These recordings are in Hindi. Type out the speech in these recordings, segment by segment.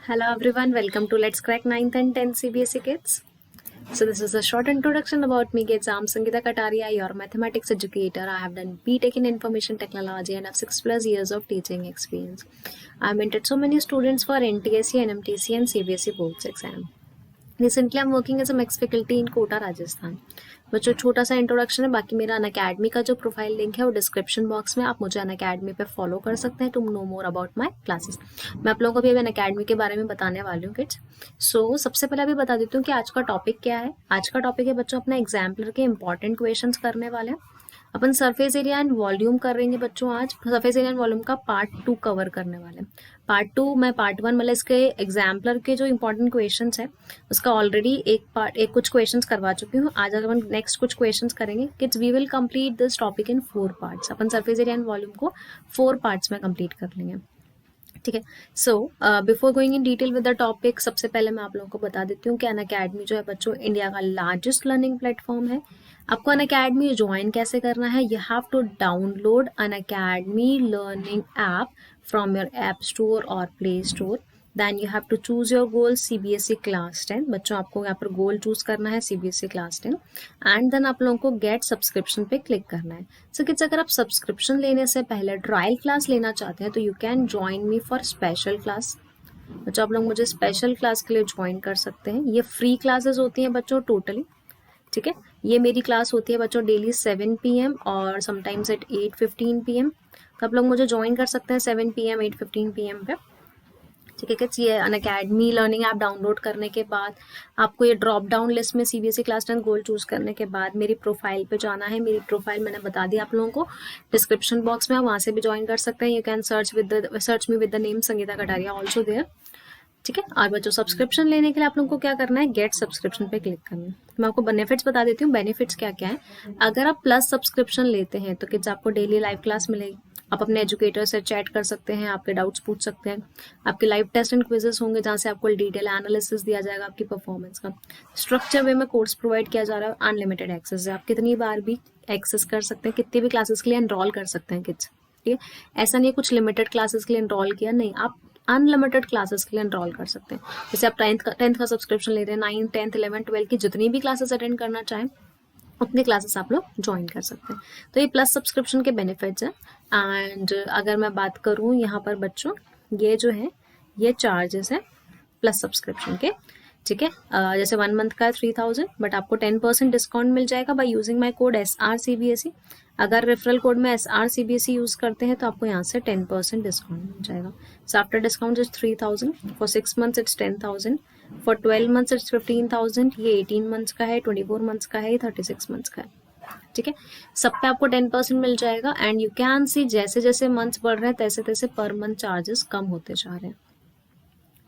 Hello everyone, welcome to Let's Crack 9th and 10th CBSE Kids. So this is a short introduction about me kids. I'm Sangeeta Kataria, your mathematics educator. I have done BTech in Information Technology and have 6+ years of teaching experience. I mentored so many students for NTSE, NMTC and CBSE boards exam. Recently I'm working as a mixed faculty in Kota, Rajasthan. बच्चों छोटा सा इंट्रोडक्शन है, बाकी मेरा अनअकैडमी का जो प्रोफाइल लिंक है वो डिस्क्रिप्शन बॉक्स में, आप मुझे अनअकैडमी पे फॉलो कर सकते हैं to know more about my classes. मैं आप लोगों को भी अभी अनअकैडमी के बारे में बताने वाली हूँ किड्स. सबसे पहले अभी बता देती हूँ कि आज का टॉपिक क्या है. आज का टॉपिक है बच्चों अपना एग्जाम्पलर के इंपॉर्टेंट क्वेश्चंस करने वाले हैं. अपन सरफेस एरिया एंड वॉल्यूम कर रहेंगे बच्चों. आज सरफेस एरिया एंड वॉल्यूम का पार्ट 2 कवर करने वाले हैं. पार्ट 1 मतलब इसके एग्जाम्पलर के जो इंपॉर्टेंट क्वेश्चंस है उसका ऑलरेडी एक कुछ क्वेश्चंस करवा चुकी हूँ. आज अगर हम नेक्स्ट कुछ क्वेश्चंस करेंगे kids, we will complete this topic in 4 parts. अपन सरफेस एरिया एंड वॉल्यूम को 4 पार्ट्स में कंप्लीट कर लेंगे. ठीक है. Before going in detail with the topic, सबसे पहले मैं आप लोगों को बता देती हूँ कि अनअकैडमी जो है बच्चों इंडिया का लार्जेस्ट लर्निंग प्लेटफॉर्म है. आपको अनअकैडमी ज्वाइन कैसे करना है? You have to download Unacademy learning app from your app store और play store. Then you have to choose your goal CBSE class 10. बच्चों आपको यहाँ पर गोल चूज करना है CBSE क्लास 10 एंड देन आप लोगों को गेट सब्सक्रिप्शन पे क्लिक करना है. सो किड्स, अगर आप सब्सक्रिप्शन लेने से पहले ट्रायल क्लास लेना चाहते हैं तो you can join me for special class. बच्चों आप लोग मुझे स्पेशल क्लास के लिए ज्वाइन कर सकते हैं. ये फ्री क्लासेस होती हैं बच्चों टोटली. ठीक है. ये मेरी क्लास होती है बच्चों डेली 7 PM और समटाइम्स एट 8:15 PM. तो आप लोग मुझे ज्वाइन कर सकते हैं 7 PM 8:15 PM पे. ठीक है किड्स, ये अनअकैडमी लर्निंग ऐप डाउनलोड करने के बाद आपको ये ड्रॉप डाउन लिस्ट में CBSE क्लास 10 गोल चूज करने के बाद मेरी प्रोफाइल पे जाना है. मेरी प्रोफाइल मैंने बता दी आप लोगों को डिस्क्रिप्शन बॉक्स में, आप वहाँ से भी ज्वाइन कर सकते हैं. You can search me with the name Sangeeta Kataria also there. ठीक है. और बच्चों सब्सक्रिप्शन लेने के लिए आप लोगों को क्या करना है? गेट सब्सक्रिप्शन पे क्लिक करना है. मैं आपको बेनिफिट्स बता देती हूँ. बेनिफिट्स क्या क्या है? अगर आप प्लस सब्सक्रिप्शन लेते हैं तो किड्स आपको डेली लाइव क्लास मिलेगी. आप अपने एजुकेटर से चैट कर सकते हैं, आपके डाउट्स पूछ सकते हैं, आपके लाइव टेस्ट एंड क्विजेस होंगे जहाँ से आपको डिटेल एनालिसिस दिया जाएगा आपकी परफॉर्मेंस का. स्ट्रक्चर वे में कोर्स प्रोवाइड किया जा रहा है. अनलिमिटेड एक्सेस है, आप कितनी बार भी एक्सेस कर सकते हैं, कितनी भी क्लासेस के लिए एनरोल कर सकते हैं किड्स. ठीक है. ऐसा नहीं है कुछ लिमिटेड क्लासेस के लिए एनरोल किया, नहीं, आप अनलिमिटेड क्लासेस के लिए एनरोल कर सकते हैं. जैसे आप टेंथ का सब्सक्रिप्शन ले रहे हैं, 9, 10, 11, 12 की जितनी भी क्लासेस अटेंड करना चाहें उतनी क्लासेस आप लोग ज्वाइन कर सकते हैं. तो ये प्लस सब्सक्रिप्शन के बेनिफिट्स हैं. एंड अगर मैं बात करूँ यहाँ पर बच्चों, ये जो है ये चार्जेस हैं प्लस सब्सक्रिप्शन के. ठीक है. जैसे 1 मंथ का है 3000, बट आपको 10% डिस्काउंट मिल जाएगा by using my code SRCBSE. अगर रेफरल कोड में SRCBSE यूज करते हैं तो आपको यहाँ से 10% डिस्काउंट मिल जाएगा. So after discount is 3000. For 6 months it's 10,000. For 12 months it's 15,000. ये 18 मंथ्स का है, 24 मंथ्स का है, 36 मंथ्स का है. ठीक है. सब पे आपको 10% मिल जाएगा. एंड यू कैन सी जैसे जैसे मंथ्स बढ़ रहे हैं तैसे तैसे पर मंथ चार्जेस कम होते जा रहे हैं.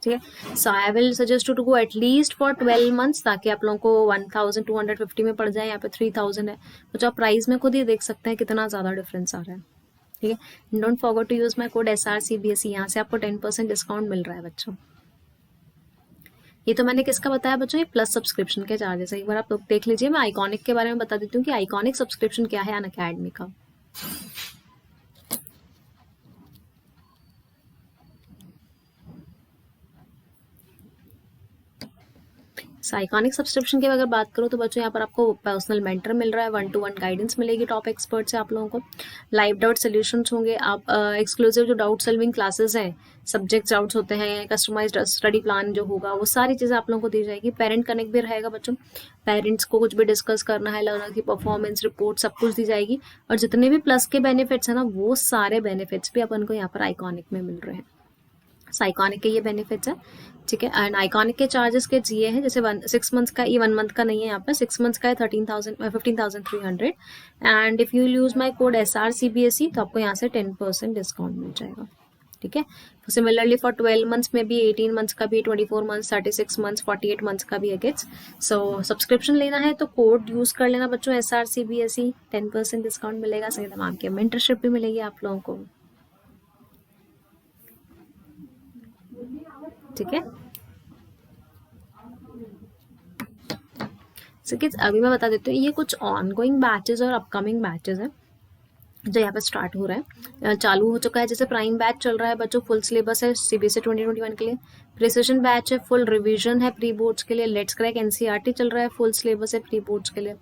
ठीक है. So I will suggest to go at least for 12 months ताकि आप लोगों को 1250 में पड़ जाए. यहाँ पे 3000 है तो जो आप प्राइस में खुद ही देख सकते हैं कितना ज़्यादा डिफरेंस आ रहा है. ठीक है. Don't forget to use my code SRCBSE. यहाँ से आपको 10% डिस्काउंट मिल रहा है बच्चों. ये तो मैंने किसका बताया बच्चों? ये प्लस सब्सक्रिप्शन के चार्जेस है. एक बार आप लोग देख लीजिए. मैं आइकॉनिक के बारे में बता देती हूँ कि आइकॉनिक सब्सक्रिप्शन क्या है अनअकैडमी का. आइकॉनिक सब्सक्रिप्शन की अगर बात करूँ तो बच्चों यहाँ पर आपको पर्सनल मेंटर मिल रहा है. 1-to-1 गाइडेंस मिलेगी टॉप एक्सपर्ट से आप लोगों को. लाइव डाउट सोल्यूशंस होंगे. आप एक्सक्लूसिव जो डाउट सॉल्विंग क्लासेस हैं, सब्जेक्ट डाउट्स होते हैं, कस्टमाइज्ड स्टडी प्लान जो होगा वो सारी चीज़ें आप लोगों को दी जाएगी. पेरेंट कनेक्ट भी रहेगा बच्चों. पेरेंट्स को कुछ भी डिस्कस करना है, लर्नर की परफॉर्मेंस रिपोर्ट सब कुछ दी जाएगी. और जितने भी प्लस के बेनिफिट्स हैं ना, वो सारे बेनिफिट्स भी अपन को यहाँ पर आइकॉनिक में मिल रहे हैं. आइकॉनिक के ये बेनिफिट्स है. ठीक है. एंड आइकॉनिक के चार्जेस के ये है, जैसे 6 मंथ्स का, ये 1 मंथ का नहीं है. यहाँ पर 6 मंथ्स का है 15,300. And if you use my code SRCBSE तो आपको यहाँ से 10% डिस्काउंट मिल जाएगा. ठीक है. सिमिलरली फॉर 12 मंथ्स में भी, 18 मंथ्स का भी, 24 मंथ्स, 36 मंथ्स, 48 मंथ्स का भी है किड्स. सब्सक्रिप्शन लेना है तो कोड यूज कर लेना बच्चों SRCBSE. 10% डिस्काउंट मिलेगा. सही तमाम की मेंटरशिप भी मिलेगी आप लोगों को. ठीक है. किड्स अभी मैं बता देती हूँ, ये कुछ ऑनगोइंग बैचेस और अपकमिंग बैचेस हैं. जो यहाँ पे स्टार्ट हो रहा है, चालू हो चुका है। जैसे प्राइम बैच चल रहा है बच्चों, फुल सिलेबस है सीबीएसई 2021 के लिए। प्रिसीजन बैच है, फुल रिवीजन है प्री बोर्ड्स के लिए। लेट्स क्रैक एनसीईआरटी चल रहा है, फुल सिलेबस है प्री बोर्ड्स के लिए।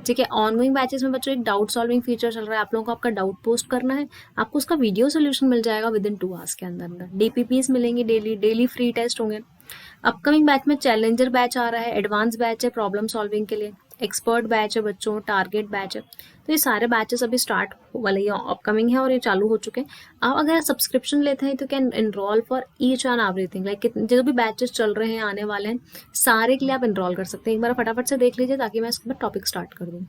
ठीक है, ऑनगोइंग बैचेस में बच्चों एक डाउट सॉल्विंग फीचर चल रहा है। आप लोगों को आपका डाउट पोस्ट करना है, आपको उसका वीडियो सोल्यूशन मिल जाएगा विद इन 2 आवर्स के अंदर अंदर। डीपीपीस मिलेंगी डेली, डेली फ्री टेस्ट होंगे। अपकमिंग बैच में चैलेंजर बैच आ रहा है, एडवांस बैच है प्रॉब्लम सॉल्विंग के लिए, एक्सपर्ट बैच है बच्चों, टारगेट बैच है। तो ये सारे बैचेस अभी स्टार्ट वाले अपकमिंग है और ये चालू हो चुके हैं। आप अगर सब्सक्रिप्शन लेते हैं तो can enrol for each and everything, like जो भी बैचेस चल रहे हैं आने वाले हैं सारे के लिए आप एनरोल कर सकते हैं। एक बार फटाफट से देख लीजिए ताकि मैं इसके बाद टॉपिक स्टार्ट कर दूँ।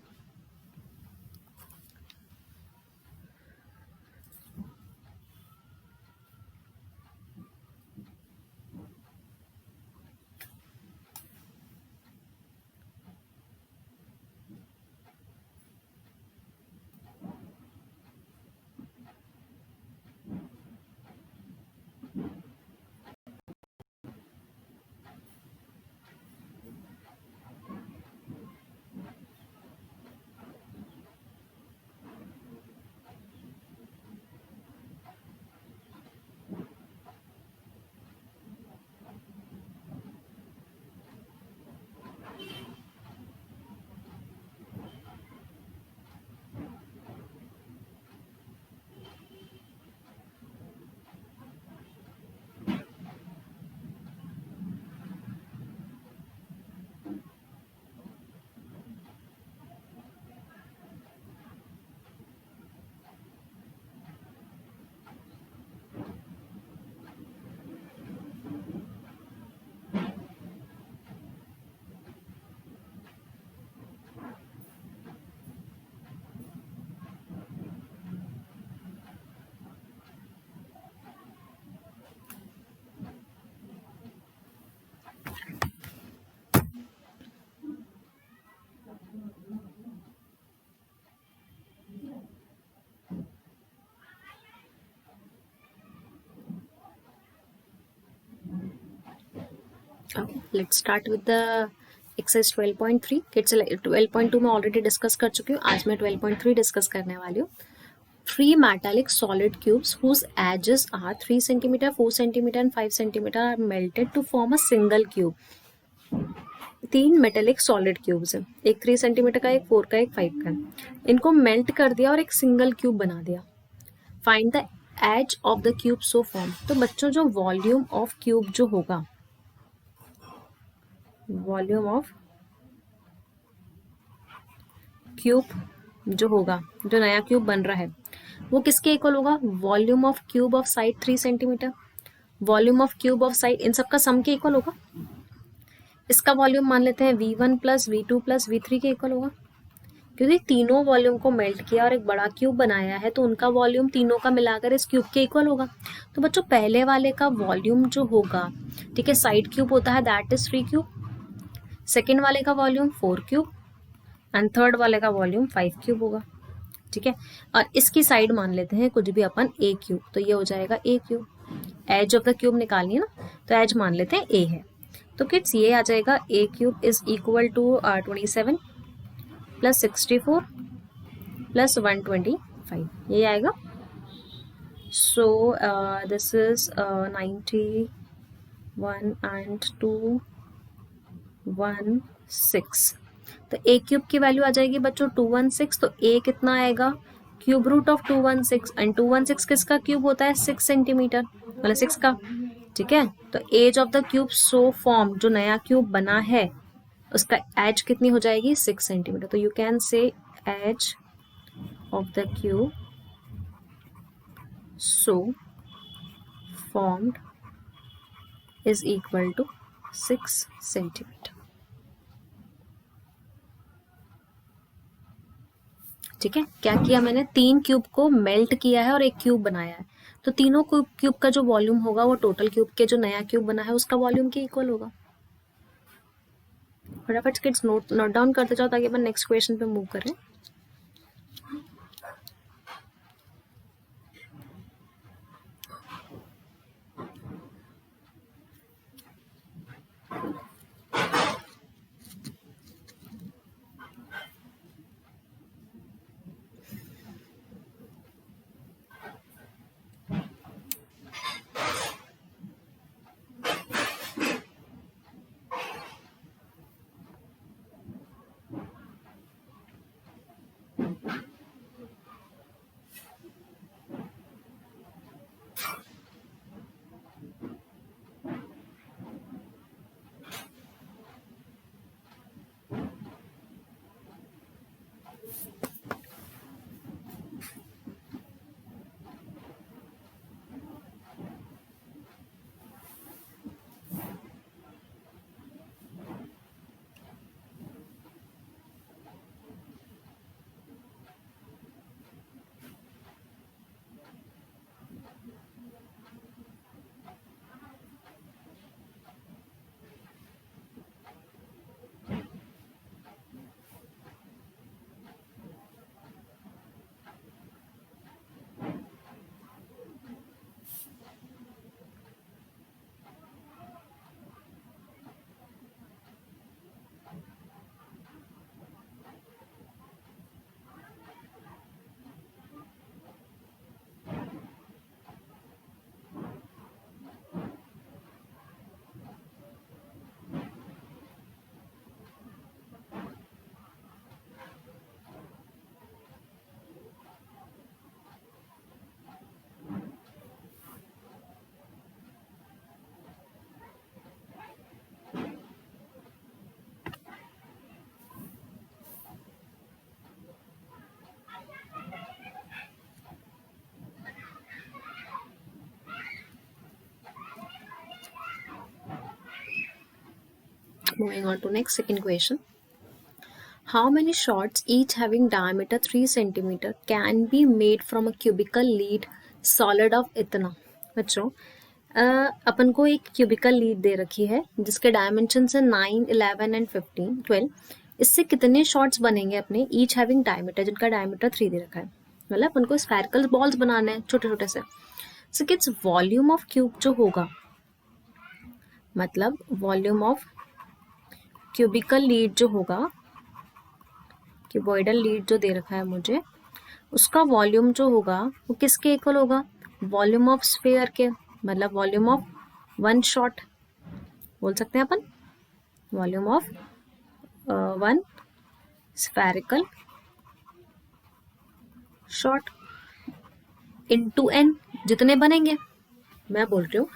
Let's start with the exercise 12.3। Kids 12.2 में ऑलरेडी डिस्कस कर चुकी हूँ, आज मैं 12.3 डिस्कस करने वाली हूँ। 3 metallic solid cubes whose edges are 3 centimeter, 4 centimeter and 5 centimeter are melted to form a single cube। 3 metallic solid cubes हैं, एक 3 सेंटीमीटर का, एक 4 का, एक 5 का। इनको मेल्ट कर दिया और एक सिंगल क्यूब बना दिया। Find the edge of the cube so form. तो बच्चों जो वॉल्यूम ऑफ क्यूब जो होगा, वॉल्यूम ऑफ क्यूब जो होगा, जो नया क्यूब बन रहा है वो किसके इक्वल होगा? Volume of cube of side 3 centimetre, volume of cube of side, इन सबका सम के इक्वल होगा। इसका वॉल्यूम मान लेते हैं V1 plus V2 plus V3 के इक्वल होगा, क्योंकि तीनों वॉल्यूम को मेल्ट किया और एक बड़ा क्यूब बनाया है तो उनका वॉल्यूम तीनों का मिलाकर इस क्यूब के इक्वल होगा। तो बच्चों पहले वाले का वॉल्यूम जो होगा, ठीक है, साइड क्यूब होता है दैट इज 3 क्यूब, सेकेंड वाले का वॉल्यूम 4 क्यूब एंड थर्ड वाले का वॉल्यूम 5 क्यूब होगा। ठीक है, और इसकी साइड मान लेते हैं कुछ भी अपन A क्यूब, तो ये हो जाएगा A cube. Edge of the cube निकालनी है ना, तो एज मान लेते हैं A है। तो किड्स ये आ जाएगा A cube is equal to 27 plus 64 plus 125, ये आएगा। So this is 91 and 216। तो A क्यूब की वैल्यू आ जाएगी बच्चों 216। तो A कितना आएगा? क्यूब रूट ऑफ 216, एंड 216 किसका क्यूब होता है? 6 सेंटीमीटर, मतलब 6 का। ठीक है, तो edge of the cube so form, जो नया क्यूब बना है उसका एज कितनी हो जाएगी? 6 सेंटीमीटर। तो you can say edge of the cube so formed is equal to 6 centimetre. ठीक है, क्या किया मैंने? 3 क्यूब को मेल्ट किया है और एक क्यूब बनाया है, तो तीनों क्यूब का जो वॉल्यूम होगा वो टोटल क्यूब के जो नया क्यूब बना है उसका वॉल्यूम के इक्वल होगा। फटाफट किड्स नोट डाउन करते जाओ ताकि अपन नेक्स्ट क्वेश्चन पे मूव करें। Moving on to next second question. How many shots, each having diameter 3 cm, can be made from a cubical lead solid of इतना? बच्चों अपन को एक क्यूबिकल लीड दे रखी है जिसके डायमेंशन है 9, 11 एंड 15, 12. इससे कितने शॉट्स बनेंगे अपने, ईच हैविंग डायमीटर, जिनका डायमीटर 3 दे रखा है. मतलब अपन को स्फेरिकल बॉल्स बनाने हैं छोटे छोटे से. So kids, volume of cube जो होगा, मतलब वॉल्यूम ऑफ क्यूबिकल लीड जो होगा, क्यूबॉइडल लीड जो दे रखा है मुझे, उसका वॉल्यूम जो होगा वो किसके इक्वल होगा, वॉल्यूम ऑफ स्फीयर के, मतलब वॉल्यूम ऑफ वन शॉट बोल सकते हैं अपन, volume of one spherical shot into n, जितने बनेंगे. मैं बोल रही हूँ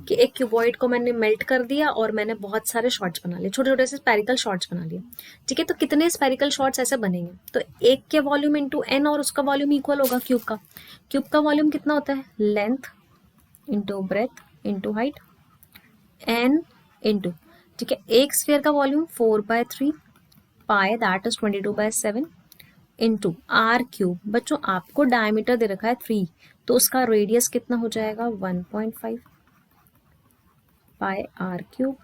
कि एक क्यूबॉइड को मैंने मेल्ट कर दिया और मैंने बहुत सारे शॉट्स बना लिए, छोटे छोटे से स्पेरिकल शॉट्स बना लिए. ठीक है, तो कितने स्पेरिकल शॉट्स ऐसे बनेंगे, तो एक के वॉल्यूम इंटू एन और उसका वॉल्यूम इक्वल होगा क्यूब का. क्यूब का वॉल्यूम कितना होता है, length into breadth into height n into, ठीक है, एक स्फीयर का volume 4/3 pi, that is 22/7 into r cube. बच्चों आपको डायमीटर दे रखा है 3, तो उसका रेडियस कितना हो जाएगा, 1.5 पाई आर क्यूब,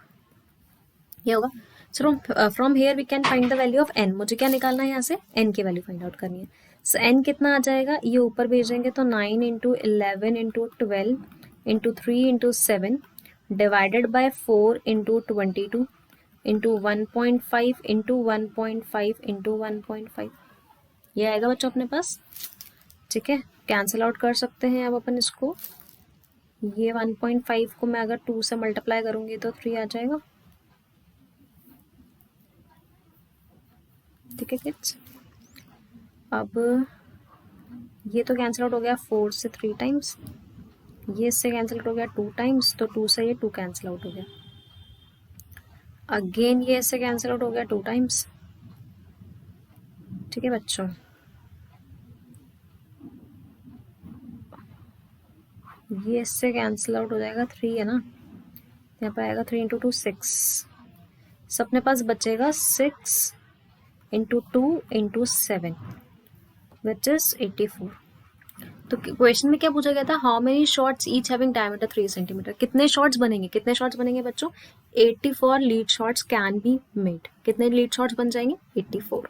ये होगा. So from here we can find the value of n. मुझे क्या निकालना है यहाँ से, एन की वैल्यू फाइंड आउट करनी है. सो एन कितना आ जाएगा, ये ऊपर भेजेंगे तो 9 into 11 into 12 into 3 into 7 divided by 4 into 22 into 1.5 into 1.5 into 1.5, ये आएगा बच्चों अपने पास. ठीक है, कैंसिल आउट कर सकते हैं अब अपन इसको. ये 1.5 को मैं अगर 2 से मल्टीप्लाई करूंगी तो 3 आ जाएगा. ठीक है किड्स, अब ये तो कैंसिल आउट हो गया 4 से 3 टाइम्स, ये इससे कैंसिल आउट हो गया 2 टाइम्स, तो 2 से ये 2 कैंसिल आउट हो गया. अगेन ये इससे कैंसिल आउट हो गया 2 टाइम्स. ठीक है बच्चों, ये इससे कैंसिल आउट हो जाएगा 3 है ना, यहाँ पर आएगा 3 इंटू 2 6. सो अपने पास बचेगा 6 इंटू 2 इंटू 7 विच इज 84. तो क्वेश्चन में क्या पूछा गया था, how many shots each having diameter 3 centimetre, कितने शॉट्स बनेंगे, कितने शॉट्स बनेंगे बच्चों, 84 lead shots can be made. कितने लीड शॉट्स बन जाएंगे, 84.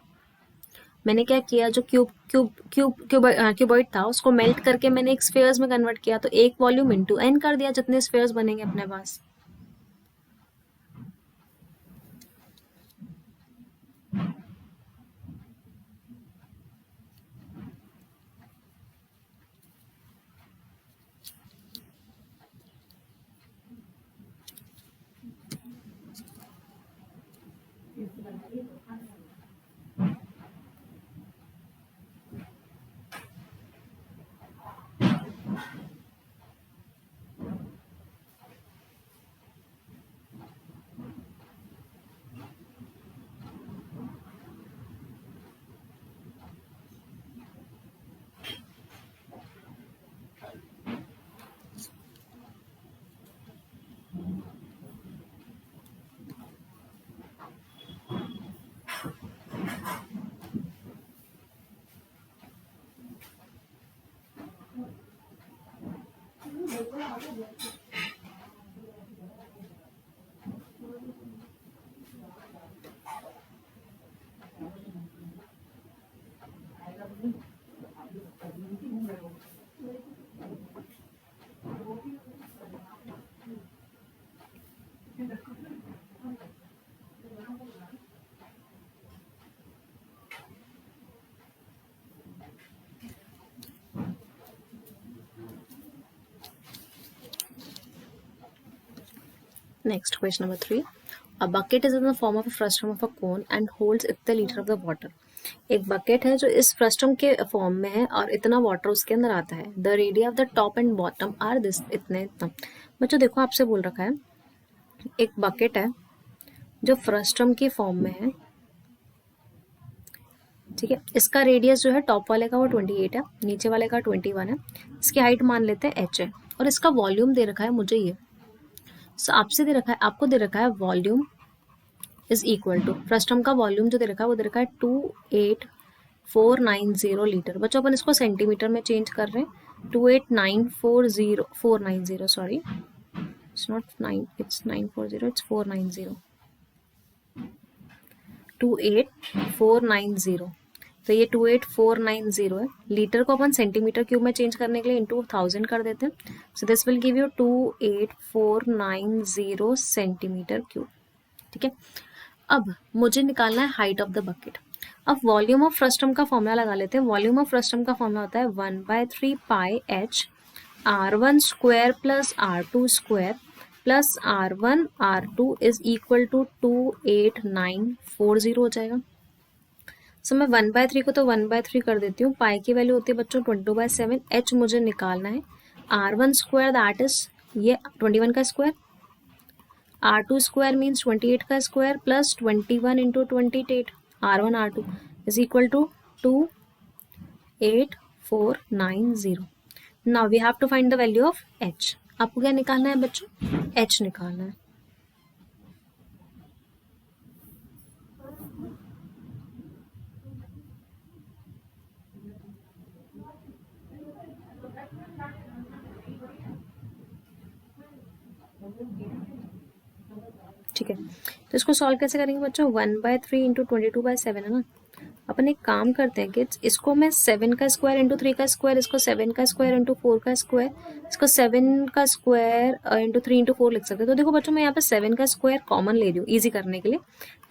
मैंने क्या किया, जो क्यूबॉइड था उसको मेल्ट करके मैंने एक स्फीयर्स में कन्वर्ट किया, तो एक वॉल्यूम इंटू एन कर दिया, जितने स्फीयर्स बनेंगे अपने पास. Next, question number 3. A bucket is in the form of a frustum of a cone and holds इतने लीटर of the water. एक बकेट है जो इस फ्रस्टम के फॉर्म में है और इतना वाटर उसके अंदर आता है. The radii of the top and bottom are this, इतने इतना. बच्चों देखो आपसे बोल रखा है एक बकेट है जो फ्रस्टम की फॉर्म में है. ठीक है, इसका रेडियस जो है टॉप वाले का वो 28 है, नीचे वाले का 21 है. इसकी हाइट मान लेते हैं h है और इसका वॉल्यूम दे रखा है मुझे ये. सो आपसे दे रखा है, आपको दे रखा है volume is equal to frustum का वॉल्यूम जो दे रखा है वो दे रखा है 28490 लीटर। बच्चों अपन इसको सेंटीमीटर में चेंज कर रहे हैं। 28940 sorry, it's not 9, it's 940, it's 490, 28490। तो ये 28490 है। लीटर को अपन सेंटीमीटर क्यूब में चेंज करने के लिए इंटू 1000 कर देते हैं। So this will give you 28490 centimetre cube. ठीक है, अब मुझे निकालना है हाइट ऑफ द बकेट। अब वॉल्यूम ऑफ फ्रस्टम का फॉर्मूला लगा लेते हैं। वॉल्यूम ऑफ फ्रस्टम का फॉर्मूला होता है 1/3 पाई H R1 square plus R2 square plus R1 R2 is equal to 28940 हो जाएगा। सो मैं 1/3 को तो 1/3 कर देती हूँ। पाई की वैल्यू होती है बच्चों 22/7। एच मुझे निकालना है। R1 स्क्वायर दैट इज ये 21 का स्क्वायर, R2 स्क्वायर मीन्स 28 का square plus 21 into 28, R1 R2 is equal to 28490। Now we have to find the value of H। आपको क्या निकालना है बच्चों? H निकालना है। ठीक है, तो इसको सॉल्व कैसे करेंगे बच्चों? 1/3 इंटू 22/7 है ना। अपन एक काम करते हैं कि इसको मैं 7 का स्क्वायर इंटू 3 का स्क्वायर, इसको 7 का स्क्वायर इंटू 4 का स्क्वायर, इसको 7 का स्क्वायर इंटू 3 इंटू 4 लिख सकते हैं। तो देखो बच्चों मैं यहाँ पे 7 का स्क्वायर कॉमन ले रही हूँ ईजी करने के लिए।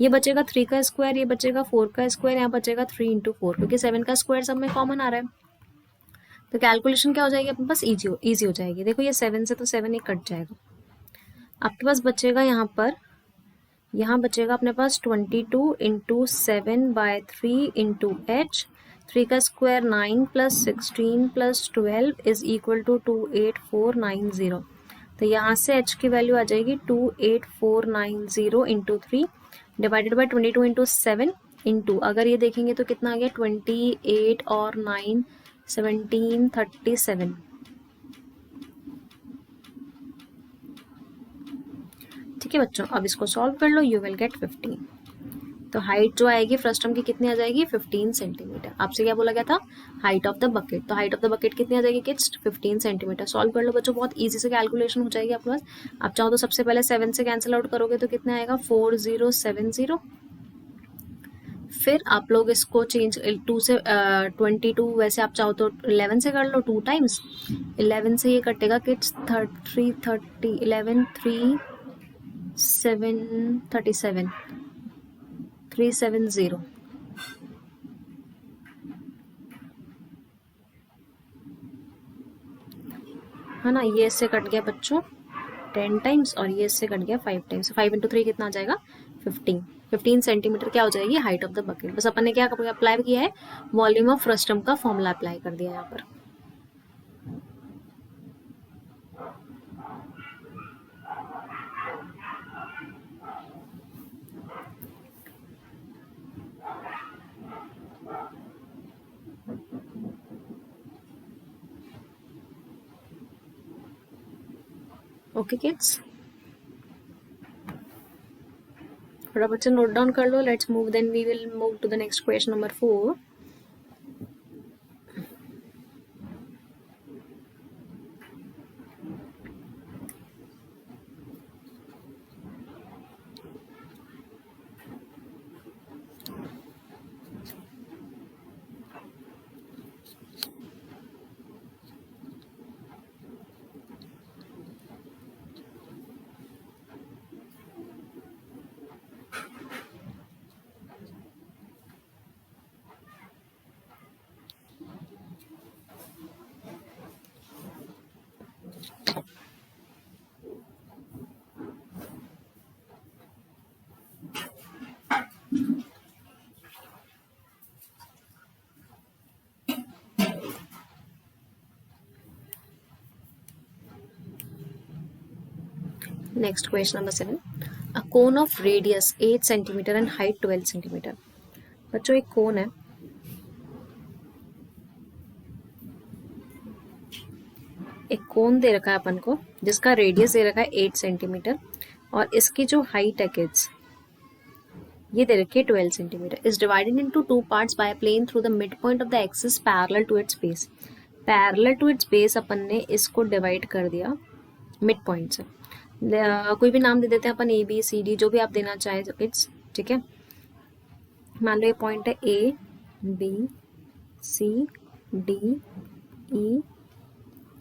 ये बचेगा 3 का स्क्वायर, ये बचेगा 4 का स्क्वायर, यहाँ बचेगा 3 इंटू 4, क्योंकि 7 का स्क्वायर सब में कॉमन आ रहा है। तो कैलकुलेशन क्या हो जाएगी अपने पास? ईजी हो जाएगी। देखो ये 7 से तो 7 ही कट जाएगा। आपके पास बचेगा यहाँ बचेगा अपने पास 22 इंटू 7/3 इंटू एच, 3 का square 9 plus 16 plus 12 is equal to 28490। तो यहाँ से एच की वैल्यू आ जाएगी 28490 into 3 divided by 22 into 7 into, अगर ये देखेंगे तो कितना आ गया 28 और 9 17 37। ठीक है बच्चों, अब इसको सॉल्व कर लो, यू विल गेट 15। तो हाइट जो आएगी फ्रस्टम की कितनी आ जाएगी? 15 सेंटीमीटर। आपसे क्या बोला गया था? Height of the bucket. तो हाइट ऑफ द बकेट कितनी आ जाएगी किड्स? 15 सेंटीमीटर। सॉल्व कर लो बच्चों, बहुत ईजी से कैलकुलेशन हो जाएगी आपके पास। आप चाहो तो सबसे पहले 7 से कैंसिल आउट करोगे तो कितना आएगा? 4070। फिर आप लोग इसको चेंज 2 से 22, वैसे आप चाहो तो 11 से कर लो 2 टाइम्स। 11 से ये कटेगा किड्स 3 30, 11 3 737 370। है ना, ये इससे कट गया बच्चों 10 टाइम्स और ये इससे कट गया 5 टाइम्स। 5 इंटू 3 कितना आ जाएगा? 15 सेंटीमीटर क्या हो जाएगी? Height of the bucket. बस अपन ने क्या अप्लाई किया है? वॉल्यूम ऑफ फ्रस्टम का फॉर्मूला अप्लाई कर दिया यहाँ पर। ओके किड्स, फटाफट से नोट डाउन कर लो। Let's move, then we will move to the next question number 4। Next question number 7. A cone of radius 8 centimeter and height 12 centimeter. बच्चों एक कोन है, एक कोन दे रखा है अपन को जिसका रेडियस दे रखा है 8 सेंटीमीटर और इसकी जो हाइट है किड्स ये दे रखी है 12 centimetre, is divided into two parts by plane through the mid point of the axis parallel to its base. Parallel to its base अपन ने इसको डिवाइड कर दिया मिड पॉइंट से। कोई भी नाम दे देते हैं अपन, ए बी सी डी, जो भी आप देना चाहें इट्स, ठीक है। मान लो ये पॉइंट है A B C D E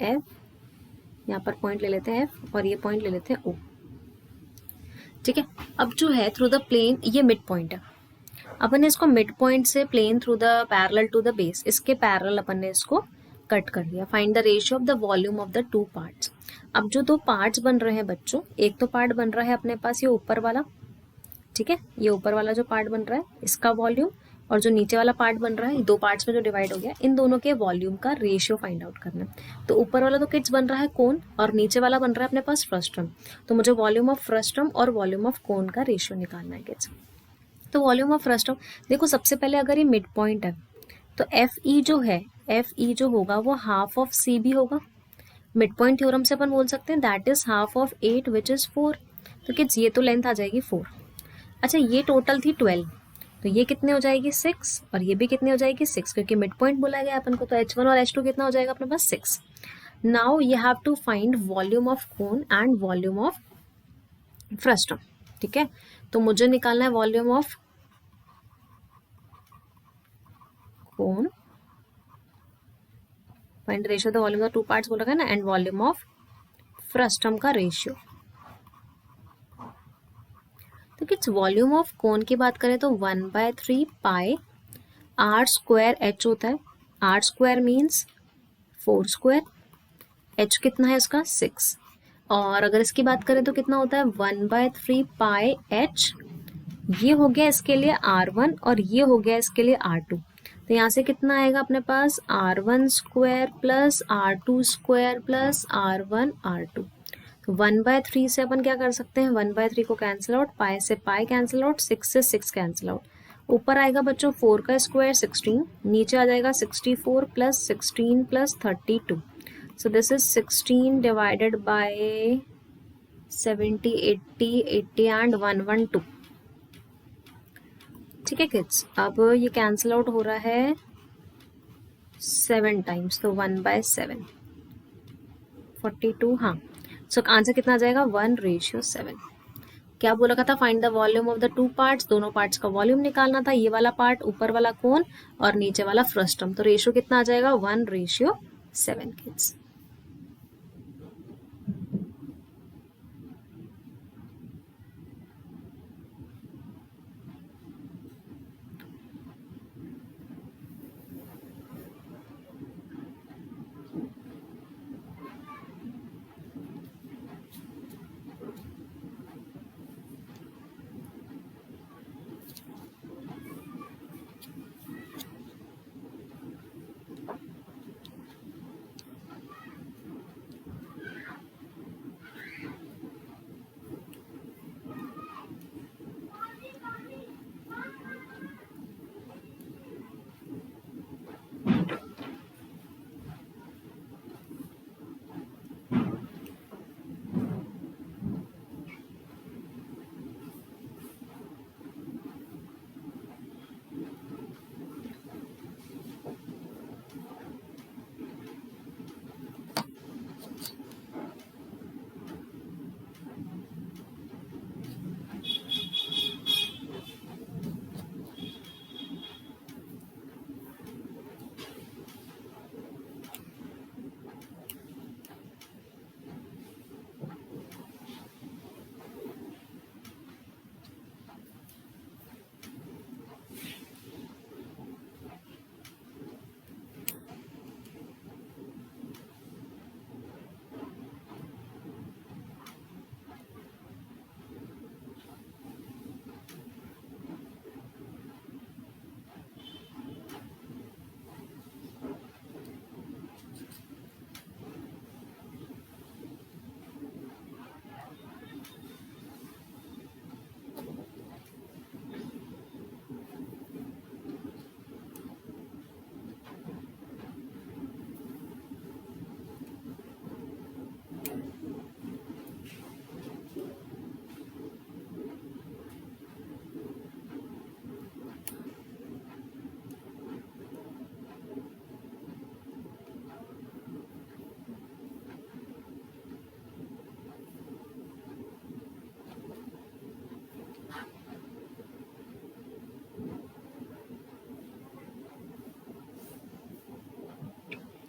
F, यहाँ पर पॉइंट ले लेते हैं एफ और ये पॉइंट ले लेते हैं ओ, ठीक है। अब जो है थ्रू द प्लेन, ये मिड पॉइंट है, अपन ने इसको मिड पॉइंट से plane through the parallel to the base, इसके पैरेलल अपन ने इसको कट कर दिया। Find the ratio of the volume of the two parts. अब जो दो पार्ट्स बन रहे हैं बच्चों, एक तो पार्ट बन रहा है अपने पास ये ऊपर वाला, ठीक है, ये ऊपर वाला जो पार्ट बन रहा है इसका वॉल्यूम, और जो नीचे वाला पार्ट बन रहा है दो पार्ट्स में जो डिवाइड हो गया, इन दोनों के वॉल्यूम का रेशियो फाइंड आउट करना है। तो ऊपर वाला तो किड्स बन रहा है कोन और नीचे वाला बन रहा है अपने पास फ्रस्ट्रम, तो मुझे वॉल्यूम ऑफ फ्रस्ट्रम और वॉल्यूम ऑफ कोन का रेशियो निकालना है किड्स। तो वॉल्यूम ऑफ फ्रस्ट्रम, देखो सबसे पहले अगर ये मिड पॉइंट है तो एफ ई जो है, एफ ई जो होगा वो हाफ ऑफ सी बी होगा। मिड पॉइंट थ्योरम से अपन बोल सकते हैं that is half of 8 which is 4। तो किड्स ये तो लेंथ आ जाएगी 4। अच्छा ये टोटल थी 12, तो ये कितने हो जाएगी 6, और ये भी कितने हो जाएगी 6, क्योंकि मिड पॉइंट बोला गया अपन को, तो H1 और H2 कितना हो जाएगा अपने पास 6। Now you have to find volume of cone and volume of frustum, ठीक है। तो मुझे निकालना है volume of cone, find ratio the volume of two parts बोल रखा है ना, एंड वॉल्यूम ऑफ फ्रस्ट्रम का रेशियो। तो किड्स वॉल्यूम ऑफ कोन की बात करें तो 1/3 पाई आर स्क्वायर एच होता है। R square means 4 square, h कितना है इसका 6, और अगर इसकी बात करें तो कितना होता है 1/3 पाई एच, ये हो गया इसके लिए R1 और ये हो गया इसके लिए R2। तो यहाँ से कितना आएगा अपने पास R1 square plus R2 square plus R1 R2। तो 1/3 से अपन क्या कर सकते हैं, 1/3 को कैंसिल आउट, पाई से पाई कैंसिल आउट, 6 से 6 कैंसिल आउट। ऊपर आएगा बच्चों 4 का स्क्वायर 16, नीचे आ जाएगा 64 plus 16 plus 32। So this is 16 divided by 70 80 80 and 112, ठीक है किड्स। अब ये कैंसिल आउट हो रहा है 7 टाइम्स, तो 1/7 42, हाँ। सो आंसर कितना आ जाएगा 1:7। क्या बोला रखा था, find the volume of the two parts, दोनों पार्ट्स का वॉल्यूम निकालना था, ये वाला पार्ट ऊपर वाला कोन और नीचे वाला फ्रस्ट्रम। तो रेशियो कितना आ जाएगा 1:7 kids.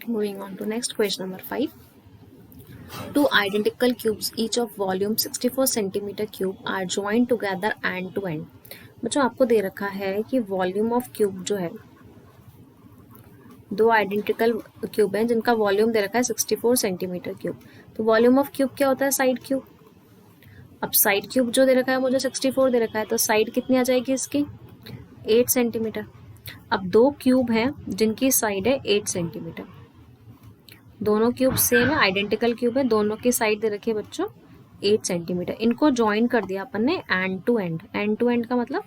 Moving on to next question number 5. Two identical cubes, each of volume 64 centimeter cube, are joined together end to end. बच्चों आपको दे रखा है कि वॉल्यूम ऑफ क्यूब जो है, दो आइडेंटिकल क्यूब हैं जिनका वॉल्यूम दे रखा है 64 सेंटीमीटर क्यूब. तो वॉल्यूम ऑफ क्यूब क्या होता है? Side cube. अब साइड क्यूब जो दे रखा है मुझे 64 दे रखा है, तो साइड कितनी आ जाएगी इसकी? 8 सेंटीमीटर. अब दो क्यूब हैं जिनकी साइड है 8 सेंटीमीटर. दोनों क्यूब सेम है, आइडेंटिकल क्यूब है, दोनों की साइड दे रखी है बच्चों 8 सेंटीमीटर. इनको ज्वाइन कर दिया अपन ने end to end. End to end का मतलब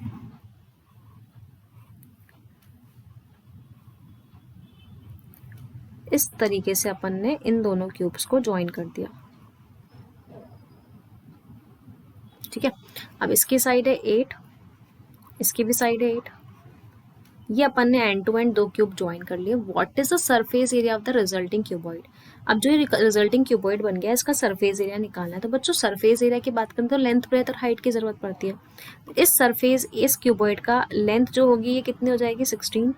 इस तरीके से अपन ने इन दोनों क्यूब्स को ज्वाइन कर दिया. ठीक है. अब इसकी साइड है 8, इसकी भी साइड है 8. ये अपन ने एंड टू एंड दो क्यूब ज्वाइन कर लिए. What is the surface area of the resulting cuboid? अब जो ये रिजल्टिंग क्यूबॉइड बन गया, इसका सरफेस एरिया निकालना है. तो बच्चों सरफेस एरिया की बात करें तो लेंथ, ब्रेथ और हाइट की जरूरत पड़ती है. इस क्यूबॉइड का लेंथ जो होगी ये कितनी हो जाएगी? 16.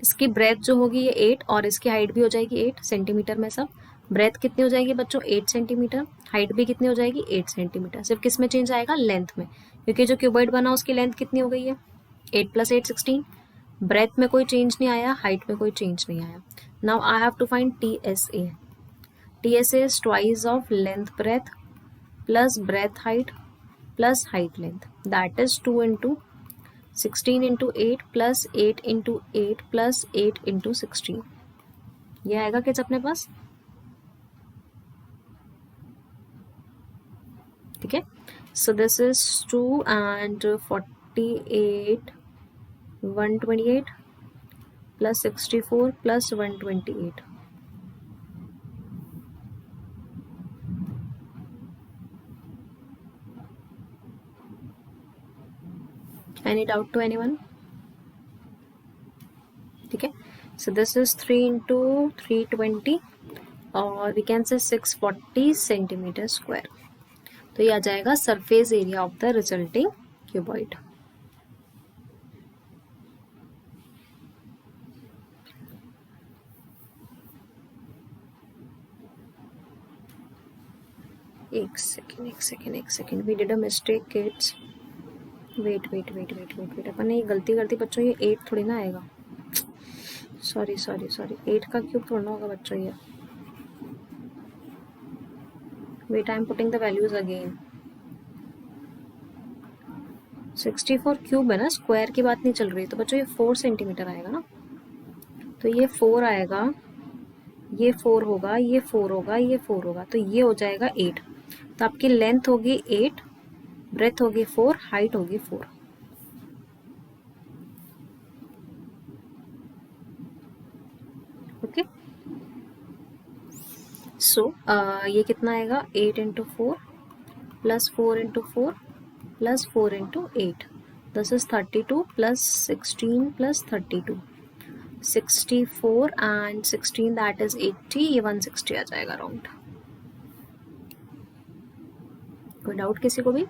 इसकी ब्रेथ जो होगी ये 8 और इसकी हाइट भी हो जाएगी 8 सेंटीमीटर में. सब ब्रेथ कितनी हो जाएगी बच्चों? 8 सेंटीमीटर. हाइट भी कितनी हो जाएगी? 8 सेंटीमीटर. सिर्फ किस में चेंज आएगा? लेंथ में, क्योंकि जो क्यूबॉइड बना उसकी लेंथ कितनी हो गई है? 8 + 8 16. ब्रेथ में कोई चेंज नहीं आया, हाइट में कोई चेंज नहीं आया. Now I have to find TSA. TSA is twice of length breadth plus breadth height plus height length. That is 2 × 16 × 8 plus 8 × 8 plus 8 × 16. ये आएगा किस अपने पास? ठीक है. सो this is 2 and 48 128 plus 64 plus 128. Any doubt to anyone? ठीक है. So this is 3 × 320 और we can say 640 centimetre square. तो ये आ जाएगा surface area of the resulting cuboid. एक second. We did a mistake kids. Wait. अपन ने ये गलती बच्चों. ये 8 थोड़ी ना आएगा. सॉरी 8 का क्यूब थोड़ा ना होगा बच्चों ये. Wait, I am putting the values again. 64 cube है ना, स्क्वायर की बात नहीं चल रही. तो बच्चों ये 4 सेंटीमीटर आएगा ना. तो ये 4 आएगा, ये 4 होगा, ये 4 होगा, ये 4 होगा. तो ये हो जाएगा 8. तो आपकी लेंथ होगी 8, ब्रेथ होगी 4, हाइट होगी 4. ओके. सो ये कितना आएगा? 8 × 4 plus 4 × 4 plus 4 × 8. This is 32 plus 16 plus 32. 64 and 16 that is 80. ये 160 आ जाएगा राउंड. कोई डाउट किसी को भी?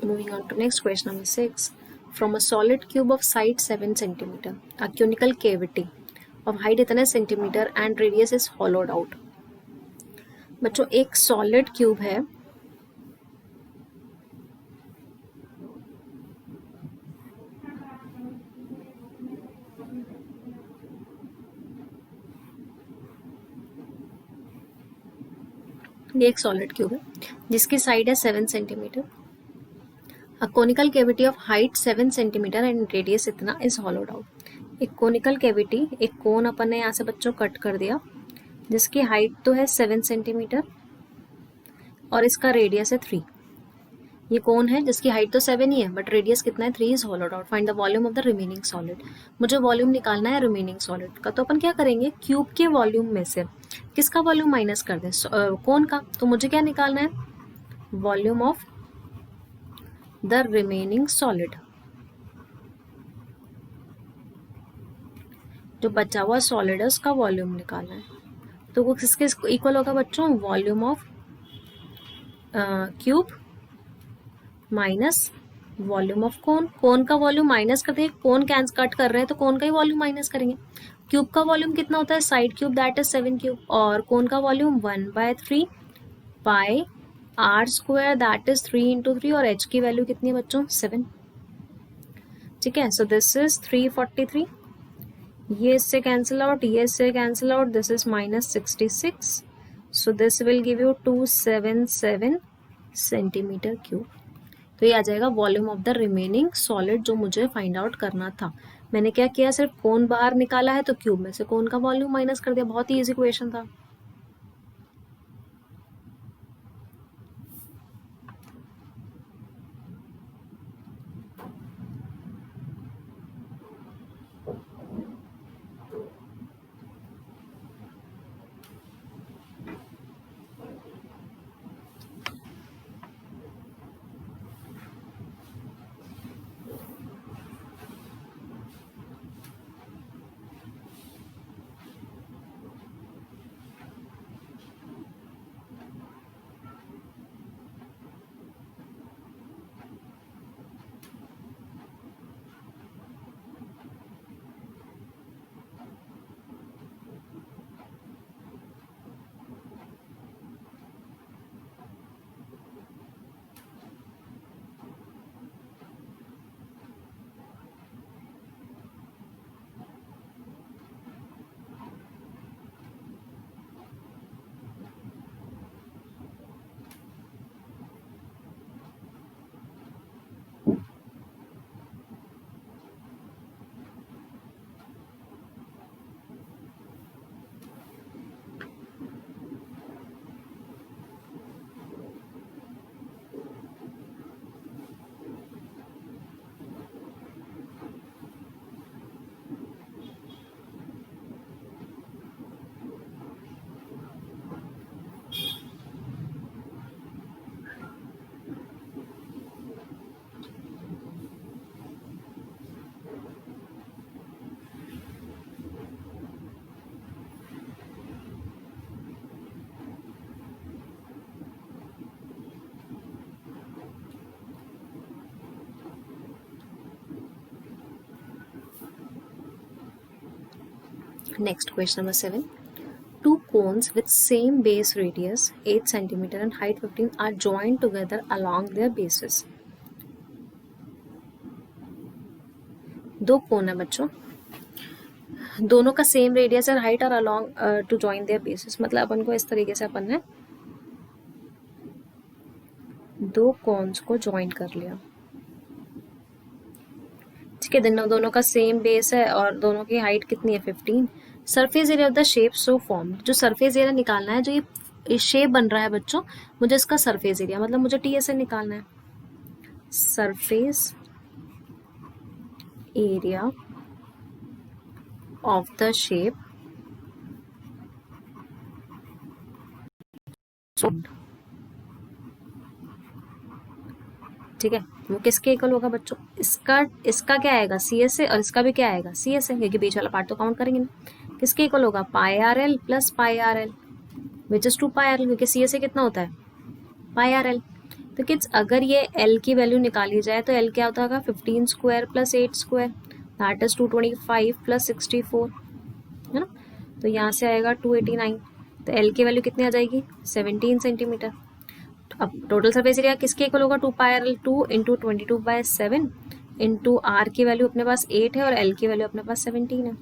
Moving on to next question number 6. From a solid cube of side 7 centimeter, a conical cavity of height इतने centimetre and radius is hollowed out. बच्चों एक solid cube है, ये एक solid cube है जिसकी साइड है 7 centimetre. A conical cavity of height 7 centimetre and radius इतना is hollowed out. एक conical cavity, एक कोन अपन ने यहाँ से बच्चों कट कर दिया जिसकी हाइट तो है 7 सेंटीमीटर और इसका रेडियस है 3। ये कौन है जिसकी हाइट तो 7 ही है बट रेडियस कितना है 3 is होलोड out. Find the volume of the remaining solid. मुझे वॉल्यूम निकालना है रिमेनिंग सॉलिड का, तो अपन क्या करेंगे, क्यूब के वॉल्यूम में से किसका वॉल्यूम माइनस कर दें, कौन का। तो मुझे क्या निकालना है, volume of the remaining solid. जो बचा हुआ सॉलिड है उसका वॉल्यूम निकालना है। तो वो किसके इक्वल होगा बच्चों, volume of cube minus volume of cone. Cone का वॉल्यूम माइनस कर देंगे, कोन कट कर रहे हैं तो कोन का ही वॉल्यूम माइनस करेंगे। क्यूब का वॉल्यूम कितना होता है, side cube that is 7 cube, और कोन का volume 1/3 pi r square that is 3 into 3, और एच की वैल्यू कितनी है बच्चों, 7। ठीक है, सो दिस इज 343। ये इससे कैंसिल आउट, ये इससे cancel out, this is -66। So this will give you 277 centimetre cube. तो ये आ जाएगा volume of the remaining solid जो मुझे फाइंड आउट करना था। मैंने क्या किया, सिर्फ कोन बाहर निकाला है तो क्यूब में से कोन का वॉल्यूम माइनस कर दिया। बहुत ही इजी क्वेश्चन था। Next, question number 7. Two cones with same base radius 8 cm and height 15 are joined together along their bases. दो कोन है बच्चों, दोनों का सेम रेडियस और हाइट और along to join their bases. मतलब अपन को इस तरीके से अपन ने दो कोन्स को ज्वाइन कर लिया। ठीक है, दोनों का सेम बेस है और दोनों की हाइट कितनी है, 15। Surface area of the shape so form. जो सरफेस एरिया निकालना है, जो ये शेप बन रहा है बच्चों, मुझे इसका सरफेस एरिया मतलब मुझे टीएसए निकालना है। Surface area of the shape ठीक है, वो किसके इक्वल होगा बच्चों, इसका क्या आएगा, सी एस ए, और इसका भी क्या आएगा, सी एस ए, क्योंकि बीच वाला पार्ट तो काउंट करेंगे ना। किसके इक्वल होगा, pi r l plus pi r l which is 2 pi r l, क्योंकि सी एस ए कितना होता है, पाई आर एल। तो किड्स अगर ये एल की वैल्यू निकाली जाए तो एल क्या होता होगा, 15 square plus 8 square that is 225 plus 64, है ना। तो यहाँ से आएगा 289। तो एल की वैल्यू कितनी आ जाएगी, 17 सेंटीमीटर। अब टोटल सरफेस एरिया किसके इक्वल होगा, 2 pi r l, 2 into 22/7 into r की वैल्यू अपने पास 8 है और एल की वैल्यू अपने पास 17 है।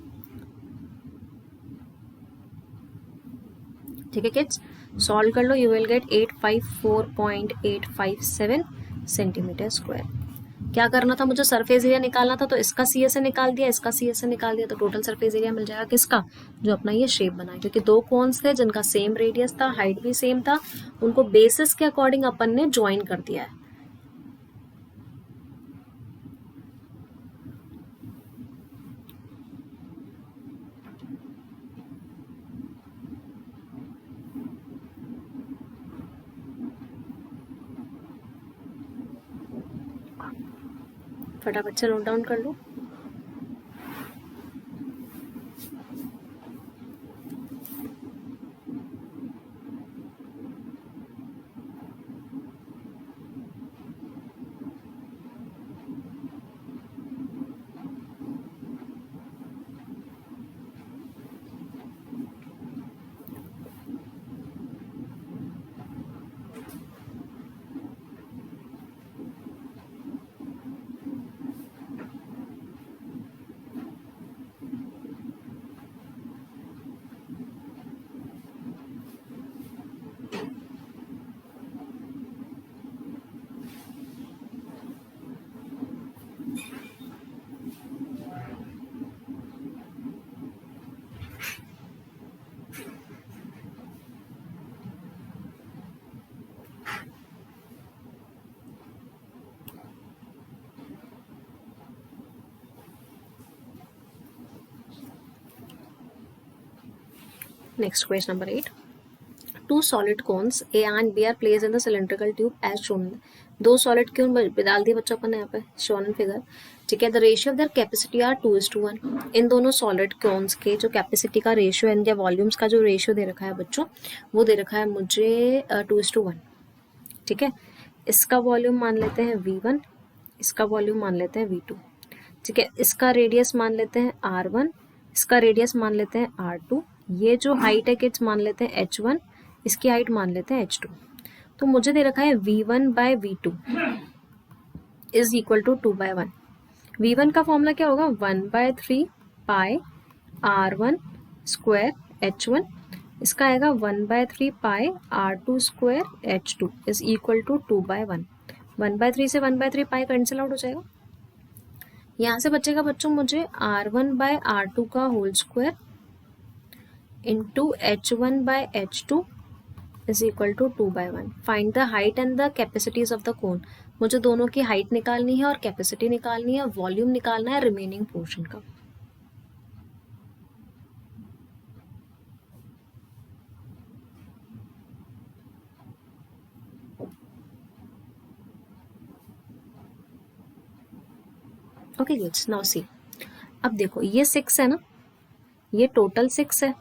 ठीक है किड्स, सॉल्व कर लो, you will get 854.857 centimetre square. क्या करना था, मुझे सरफेस एरिया निकालना था, तो इसका सी से निकाल दिया, इसका सी से निकाल दिया, तो टोटल सरफेस एरिया मिल जाएगा किसका, जो अपना ये शेप बना है। क्योंकि दो कोन्स थे जिनका सेम रेडियस था, हाइट भी सेम था, उनको बेसिस के अकॉर्डिंग अपन ने ज्वाइन कर दिया है। फटाफट से नोट डाउन कर लो। Next question number 8. Two solid cones A and B are placed in the cylindrical tube as shown. दो सॉलिड क्यों डाल दिए बच्चों अपन ने यहाँ पे शोन फिगर, ठीक है। The ratio of their capacity are 2:1। इन दोनों सॉलिड कोन्स के जो कैपेसिटी का रेशियो है या वॉल्यूम्स का जो रेशियो दे रखा है बच्चों, वो दे रखा है मुझे 2:1, ठीक है। इसका वॉल्यूम मान लेते हैं V1, इसका वॉल्यूम मान लेते हैं V2, ठीक है। इसका रेडियस मान लेते हैं R1, इसका रेडियस मान लेते हैं R2, ये जो हाइट है किड्स मान लेते हैं H1, इसकी हाइट मान लेते हैं H2। तो मुझे दे रखा है V1/V2 is equal to 2/1। V1 का फॉर्मूला क्या होगा, 1/3 पाई R1 स्क्वायर H1, इसका आएगा 1/3 pi R2 square H2 is equal to 2/1। 1/3 से 1/3 पाई कैंसिल आउट हो जाएगा। यहाँ से बचेगा बच्चों मुझे R1/R2 का whole square into H1/H2 is equal to 2/1। Find the height and the capacities of the cone. मुझे दोनों की हाइट निकालनी है और कैपेसिटी निकालनी है, वॉल्यूम निकालना है रिमेनिंग पोर्शन का। Okay kids, now see. अब देखो ये 6 है ना, ये टोटल 6 है,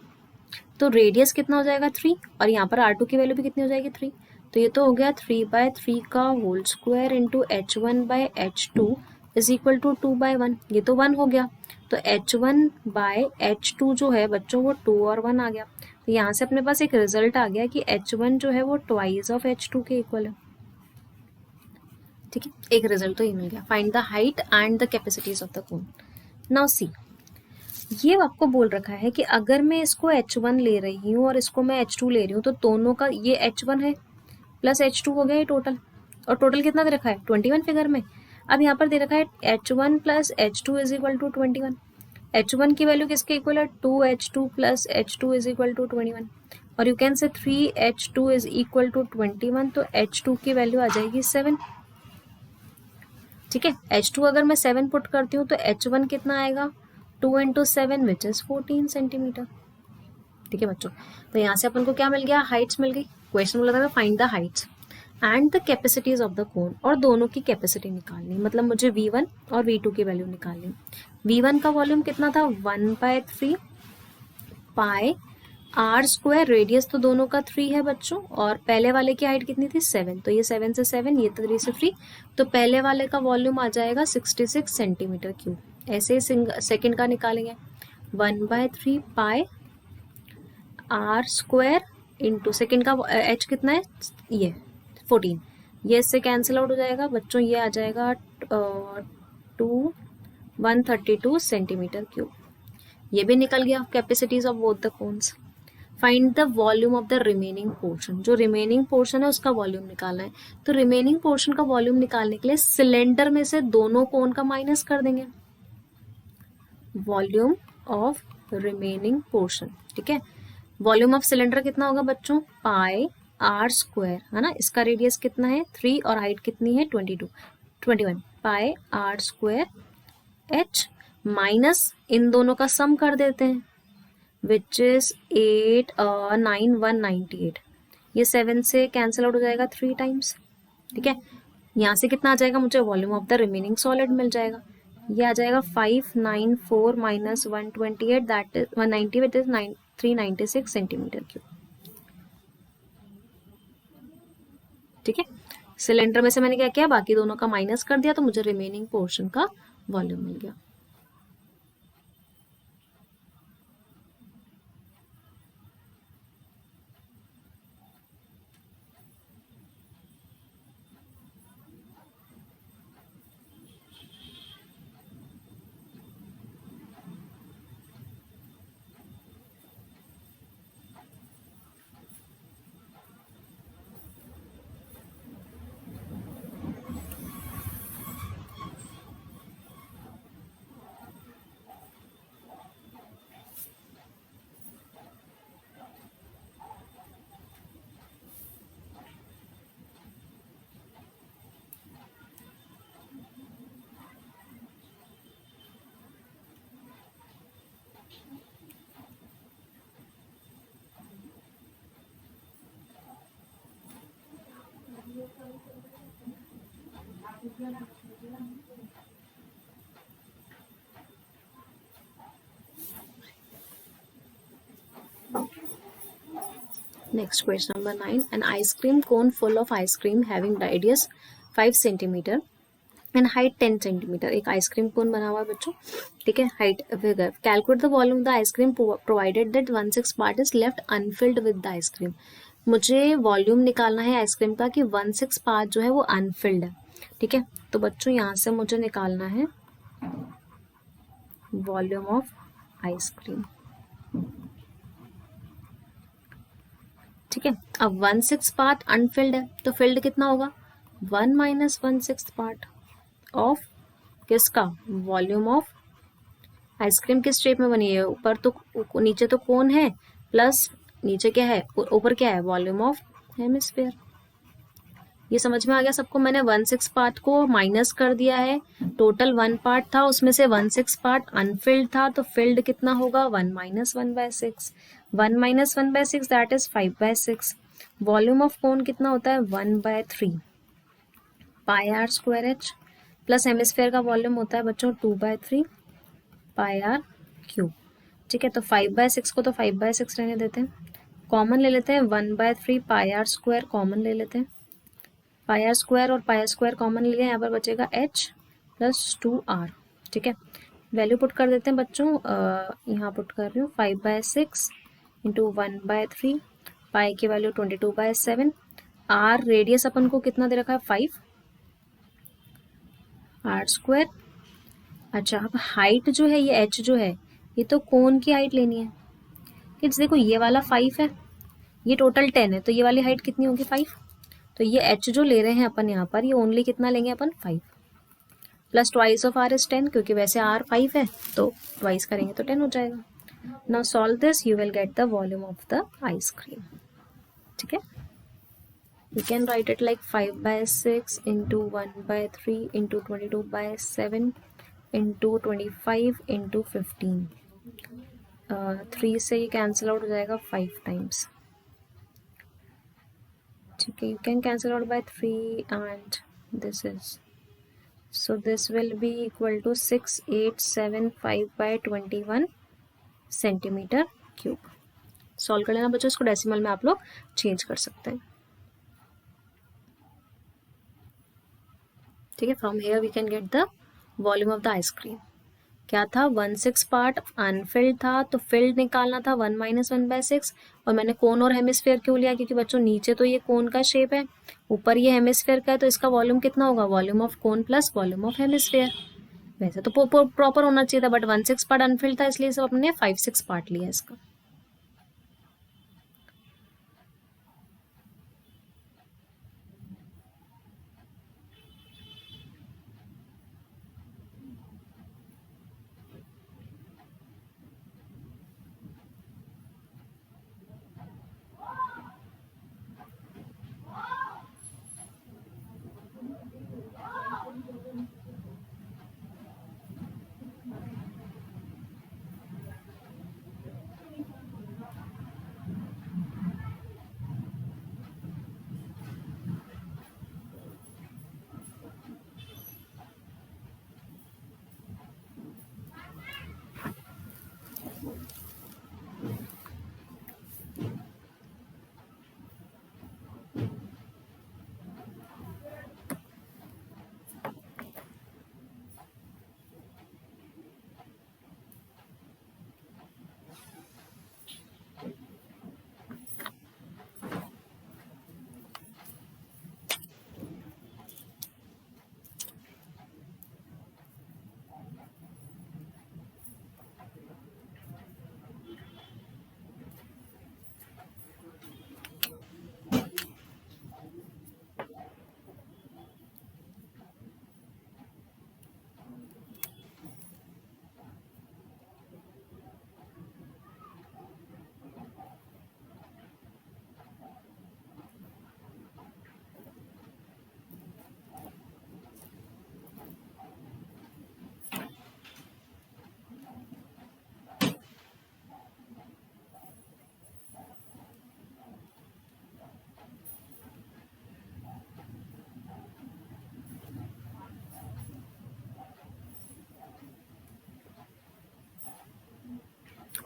तो रेडियस कितना हो जाएगा 3, और यहाँ पर R2 की वैल्यू भी कितनी हो जाएगी 3, तो ये तो हो गया 3/3 का whole square into H1/H2 is equal to 2/1। ये तो 1 हो गया, तो H1/H2 जो है बच्चों वो 2 और 1 आ गया। तो यहाँ से अपने पास एक रिजल्ट आ गया कि H1 जो है वो ट्वाइस ऑफ H2 के इक्वल है, ठीक है। एक रिजल्ट तो ये मिल गया। Find the height and the capacities of the cone. Now see, ये आपको बोल रखा है कि अगर मैं इसको H1 ले रही हूँ और इसको मैं H2 ले रही हूँ, तो दोनों का ये H1 है प्लस H2 हो गया ये टोटल, और टोटल कितना दे रखा है 21 फिगर में। अब यहाँ पर दे रखा है H1 plus H2 is equal to 21। H1 की वैल्यू किसके इक्वल है, 2H2 plus H2 is equal to 21, और यू कैन से 3H2 इज इक्वल टू 21, तो H2 की वैल्यू आ जाएगी 7, ठीक है। H2 अगर मैं 7 पुट करती हूँ तो H1 कितना आएगा, 2 इंटू 7 विच इज 14 सेंटीमीटर, ठीक है बच्चों। तो यहाँ से अपन को क्या मिल गया, हाइट्स मिल गई। क्वेश्चन बोला था find the Heights and the capacities of the कोन, और दोनों की कैपेसिटी निकालनी, मतलब मुझे V1 और V2 की वैल्यू निकालनी। V1 का वॉल्यूम कितना था 1/3 पाई R स्क्वायर, रेडियस तो दोनों का 3 है बच्चों, और पहले वाले की हाइट कितनी थी 7, तो ये 7 से 7, ये 3 से 3, तो पहले वाले का वॉल्यूम आ जाएगा 66 सेंटीमीटर क्यूब। ऐसे सेकंड का निकालेंगे 1/3 पाई R स्क्वायर इंटू सेकेंड का H कितना है, ये 14, ये इससे कैंसिल आउट हो जाएगा बच्चों, ये आ जाएगा 132 सेंटीमीटर क्यूब। ये भी निकल गया capacities of both the cons. Find the volume of the remaining portion, जो रिमेनिंग पोर्शन है उसका वॉल्यूम निकालना है। तो रिमेनिंग पोर्शन का वॉल्यूम निकालने के लिए सिलेंडर में से दोनों कोन का माइनस कर देंगे, वॉल्यूम ऑफ रिमेनिंग पोर्शन। ठीक है, वॉल्यूम ऑफ सिलेंडर कितना होगा बच्चों, पाई आर स्क्वायर, है ना, इसका रेडियस कितना है 3 और हाइट कितनी है 21 पाई आर स्क्वायर एच माइनस इन दोनों का सम कर देते हैं विच इज 89198, ये 7 से कैंसिल आउट हो जाएगा 3 टाइम्स। ठीक है, यहाँ से कितना आ जाएगा, मुझे volume of the remaining solid मिल जाएगा, ये आ जाएगा 594 minus 128 that is 190 which is 396 centimetre cube. ठीक है, सिलेंडर में से मैंने क्या किया, बाकी दोनों का माइनस कर दिया तो मुझे रिमेनिंग पोर्शन का वॉल्यूम मिल गया। Next question number 9. An ice cream cone full of ice cream having radius 5 centimeter and height 10 centimeter. एक आइसक्रीम कोन बना हुआ है बच्चों, ठीक है, height figure. Calculate the volume of the ice cream provided that 1/6 part is left Anfield with the ice cream. मुझे वॉल्यूम निकालना है आइसक्रीम का कि 1/6 पार्ट जो है वो अनफिल्ड है। ठीक है, तो बच्चों यहाँ से मुझे निकालना है वॉल्यूम ऑफ आइसक्रीम। ठीक है, अब 1/6 पार्ट अनफिल्ड है तो फिल्ड कितना होगा, 1 माइनस 1/6 पार्ट ऑफ किसका, वॉल्यूम ऑफ आइसक्रीम। किस शेप में बनी है, ऊपर तो नीचे तो कोन है प्लस नीचे क्या है, ऊपर क्या है, वॉल्यूम ऑफ हेमिस्फीयर। ये समझ में आ गया सबको, मैंने 1/6 पार्ट को माइनस कर दिया है, टोटल 1 पार्ट था उसमें से 1/6 पार्ट अनफिल्ड था, तो फिल्ड कितना होगा 1 minus 1/6, 1 minus 1/6 that is 5/6। Volume of cone कितना होता है 1/3 pi r square h plus hemisphere का वॉल्यूम होता है बच्चों 2/3 पाई आर क्यूब। ठीक है, तो 5/6 को तो 5/6 रहने देते हैं, कॉमन ले लेते हैं 1/3 पाई आर स्क्वायर कॉमन ले लेते हैं, पाई आर स्क्वायर और पाई आर स्क्वायर कॉमन लिए, यहाँ पर बचेगा h प्लस 2r। ठीक है, वैल्यू पुट कर देते हैं बच्चों, यहाँ पुट कर रही हूँ 5/6 इंटू 1/3, पाई की वैल्यू 22/7, r रेडियस अपन को कितना दे रखा है 5 आर स्क्वायर। अच्छा, अब हाइट जो है ये h जो है ये तो कोन की हाइट लेनी है, कि देखो ये वाला 5 है, ये टोटल 10 है, तो ये वाली हाइट कितनी होगी 5, तो ये h जो ले रहे हैं अपन यहाँ पर ये ओनली कितना लेंगे अपन 5 plus twice of r is 10, क्योंकि वैसे r 5 है तो ट्वाइस करेंगे तो 10 हो जाएगा। Now solve this, you will gate the volume of the ice cream. ठीक है, you can write it like 5/6 into 1/3 into 22/7 into 25 into 15, 3 से ये कैंसिल आउट हो जाएगा 5 टाइम्स। ठीक है, you can cancel out by 3 and this is, so this will be equal to 6875/21 centimetre cube. Solve कर लेना बच्चों, इसको डेसिमल में आप लोग चेंज कर सकते हैं। ठीक है, from here we can get the volume of the ice cream. क्या था 1/6 पार्ट अनफिल्ड था, तो फिल्ड निकालना था 1 माइनस 1/6, और मैंने कोन और हेमिस्फीयर क्यों लिया, क्योंकि बच्चों नीचे तो ये कोन का शेप है, ऊपर ये हेमिस्फीयर का है, तो इसका वॉल्यूम कितना होगा, volume of cone plus volume of hemisphere. वैसे तो प्रॉपर होना चाहिए था, बट 1/6 पार्ट अनफिल्ड था इसलिए सब अपने 5/6 पार्ट लिया इसका।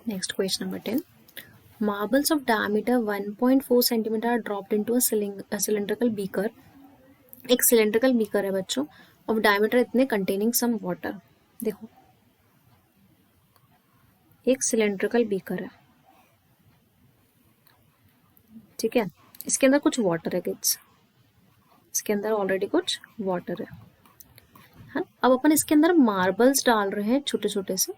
Next question number 10. Marbles of diameter 1.4 centimeter are dropped into a cylindrical beaker. एक cylindrical beaker है बच्चों, of diameter इतने containing some water. देखो एक cylindrical beaker है, ठीक है, इसके अंदर कुछ वाटर है किड्स, इसके अंदर ऑलरेडी कुछ वाटर है, हाँ. अब अपन इसके अंदर मार्बल्स डाल रहे हैं छोटे छोटे से,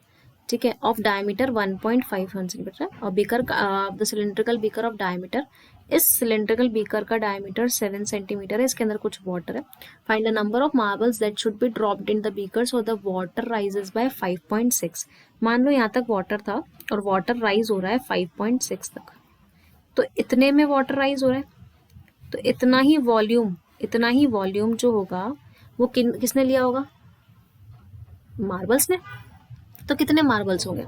ठीक है, ऑफ डायमीटर 1.5 सेंटीमीटर और beaker the cylindrical beaker of diameter, इस सिलेंड्रिकल बीकर का डायमीटर 7 सेंटीमीटर है, इसके अंदर कुछ वाटर है. Find the number of marbles that should be dropped in the beaker so the water rises by 5.6. मान लो यहाँ तक वाटर था और वाटर राइज हो रहा है 5.6 तक, तो इतने में वाटर राइज हो रहा है, तो इतना ही वॉल्यूम जो होगा वो किसने लिया होगा, मार्बल्स ने. तो कितने मार्बल्स होंगे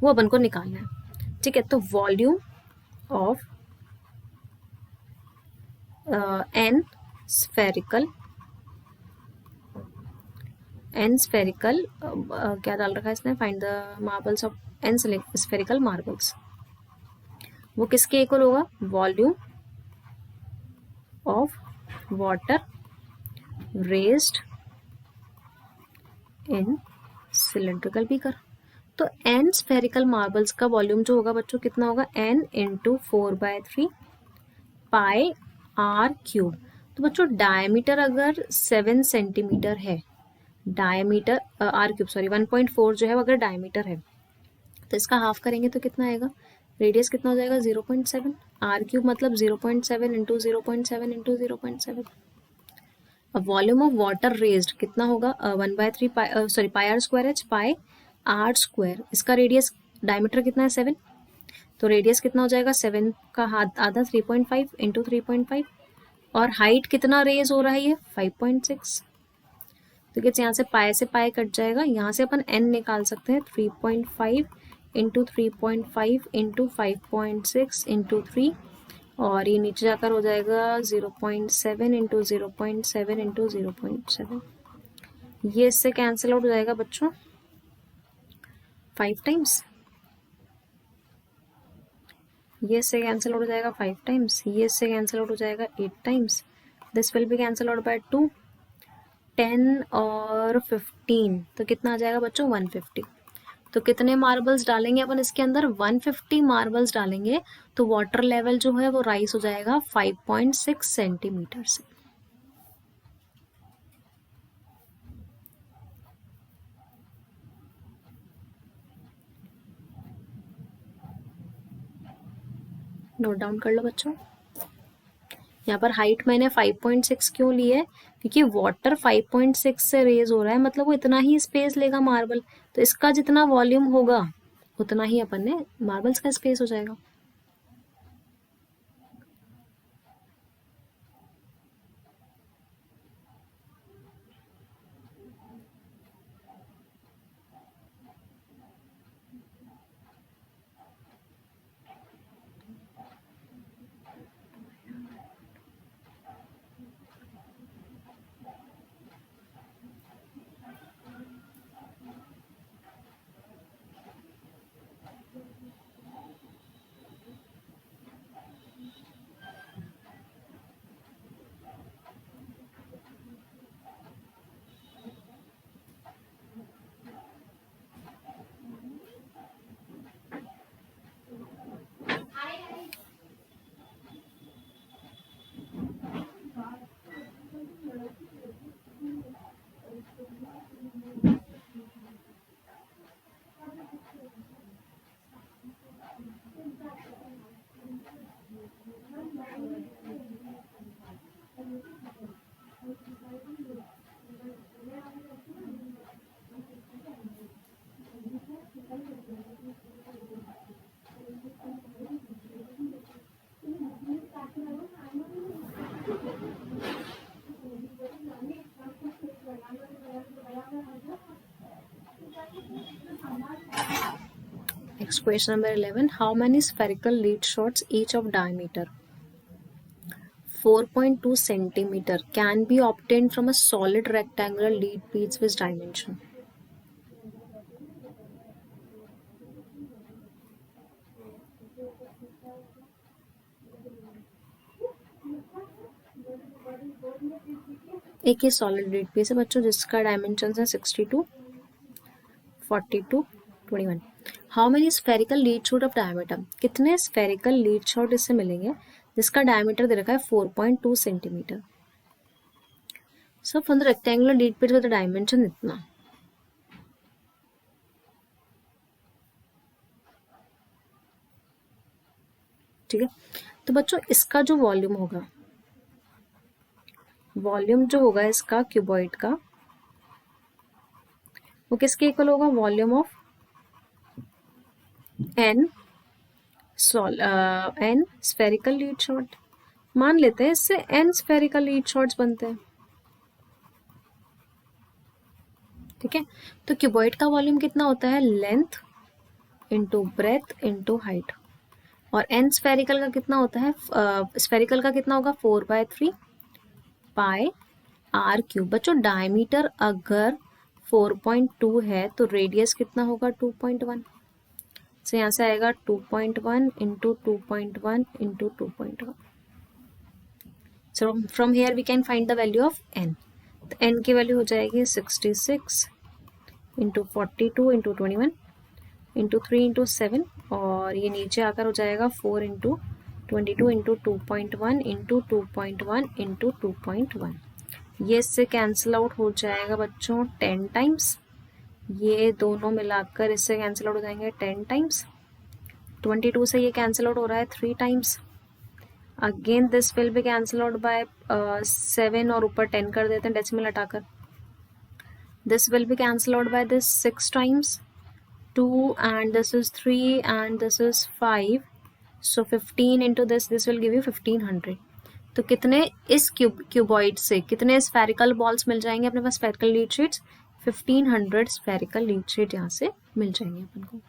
वो अपन को निकालना है, ठीक है. तो वॉल्यूम ऑफ एन स्फेरिकल क्या डाल रखा है इसने, find the marbles of n spherical marbles, वो किसके इक्वल होगा, volume of water raised in cylindrical beaker. तो एन स्फेरिकल मार्बल्स का वॉल्यूम जो होगा बच्चों कितना होगा, n into 4/3 pi r cube. तो बच्चों डायमीटर अगर 7 सेंटीमीटर है, डायमीटर आर क्यूब 1.4 जो है अगर डायमीटर है, तो इसका हाफ करेंगे तो कितना आएगा, रेडियस कितना हो जाएगा 0.7, आर क्यूब मतलब 0.7 इंटू 0.7 इंटू 0.7. अब वॉल्यूम ऑफ वाटर रेज्ड कितना होगा, 1/3 pi r square h pi r square, इसका रेडियस डायमीटर कितना है 7, तो रेडियस कितना हो जाएगा 7 का आधा 3.5 इंटू 3.5, और हाइट कितना रेज हो रहा है ये 5.6. तो किस यहाँ से पाई कट जाएगा, यहाँ से अपन n निकाल सकते हैं 3.5 इंटू 3.5 इंटू 5.6 इंटू 3, और ये नीचे जाकर हो जाएगा 0.7 इंटू 0.7 इंटू 0.7. ये इससे कैंसिल आउट हो जाएगा बच्चों 5 टाइम्स, ये इससे कैंसिल आउट हो जाएगा 5 टाइम्स, ये इससे कैंसिल आउट हो जाएगा 8 times, this will be cancel out by 2, 10 और 15, तो कितना आ जाएगा बच्चों 150. तो कितने मार्बल्स डालेंगे अपन इसके अंदर, 150 मार्बल्स डालेंगे, तो वाटर लेवल जो है वो राइज हो जाएगा 5.6 सेंटीमीटर से. नोट डाउन कर लो बच्चों. यहाँ पर हाइट मैंने 5.6 क्यों ली है, क्योंकि वाटर 5.6 से रेज हो रहा है, मतलब वो इतना ही स्पेस लेगा मार्बल, तो इसका जितना वॉल्यूम होगा उतना ही अपन ने मार्बल्स का स्पेस हो जाएगा. Next question number 11. How many spherical lead shots each of diameter 4.2 centimeter can be obtained from a solid rectangular lead piece with dimension? एक ये सॉलिड लीड पीस है बच्चों जिसका डायमेंशन है 62, 42, 21। How many spherical lead shot of diameter, कितने स्फेरिकल लीड शॉट इससे मिलेंगे जिसका डायमीटर दे रखा है 4.2 centimetre. So from the rectangular lead peace with dimension इतना, ठीक है। तो बच्चों इसका जो वॉल्यूम होगा, वॉल्यूम जो होगा इसका क्यूबॉइड का, वो किसके इक्वल होगा, volume of n n spherical lead shot. मान लेते हैं इससे एन स्फेरिकल लीड शॉट्स बनते हैं, ठीक है। तो क्यूबॉइड का वॉल्यूम कितना होता है, length into breadth into height, और एन स्फेरिकल का कितना होता है, स्फेरिकल का कितना होगा 4/3 पाई आर क्यूब। बच्चों डायमीटर अगर 4.2 है तो रेडियस कितना होगा 2.1, तो यहाँ से आएगा 2.1 into 2.1 into 2.1। So from here we can find the value of n. तो एन की वैल्यू हो जाएगी 66 इंटू 42 इंटू 21 इंटू 3 इंटू 7, और ये नीचे आकर हो जाएगा 4 इंटू 22 इंटू 2.1 इंटू 2.1 इंटू 2.1। ये इससे कैंसिल आउट हो जाएगा बच्चों 10 टाइम्स, ये दोनों मिलाकर इससे कैंसिल आउट हो जाएंगे 10 टाइम्स। 22 से ये कैंसिल आउट हो रहा है 3 times, again this will be cancel out by 7 और ऊपर 10 कर देते हैं डेसिमल हटाकर। This will be cancel out by this 6 times, 2 and this is 3 and this is 5, so 15 into this will give you 1500। तो कितने इस क्यूबॉइड से कितने स्फेरिकल बॉल्स मिल जाएंगे अपने पास, spherical lead sheets 1500 spherical lead sheet यहाँ से मिल जाएंगे अपन को।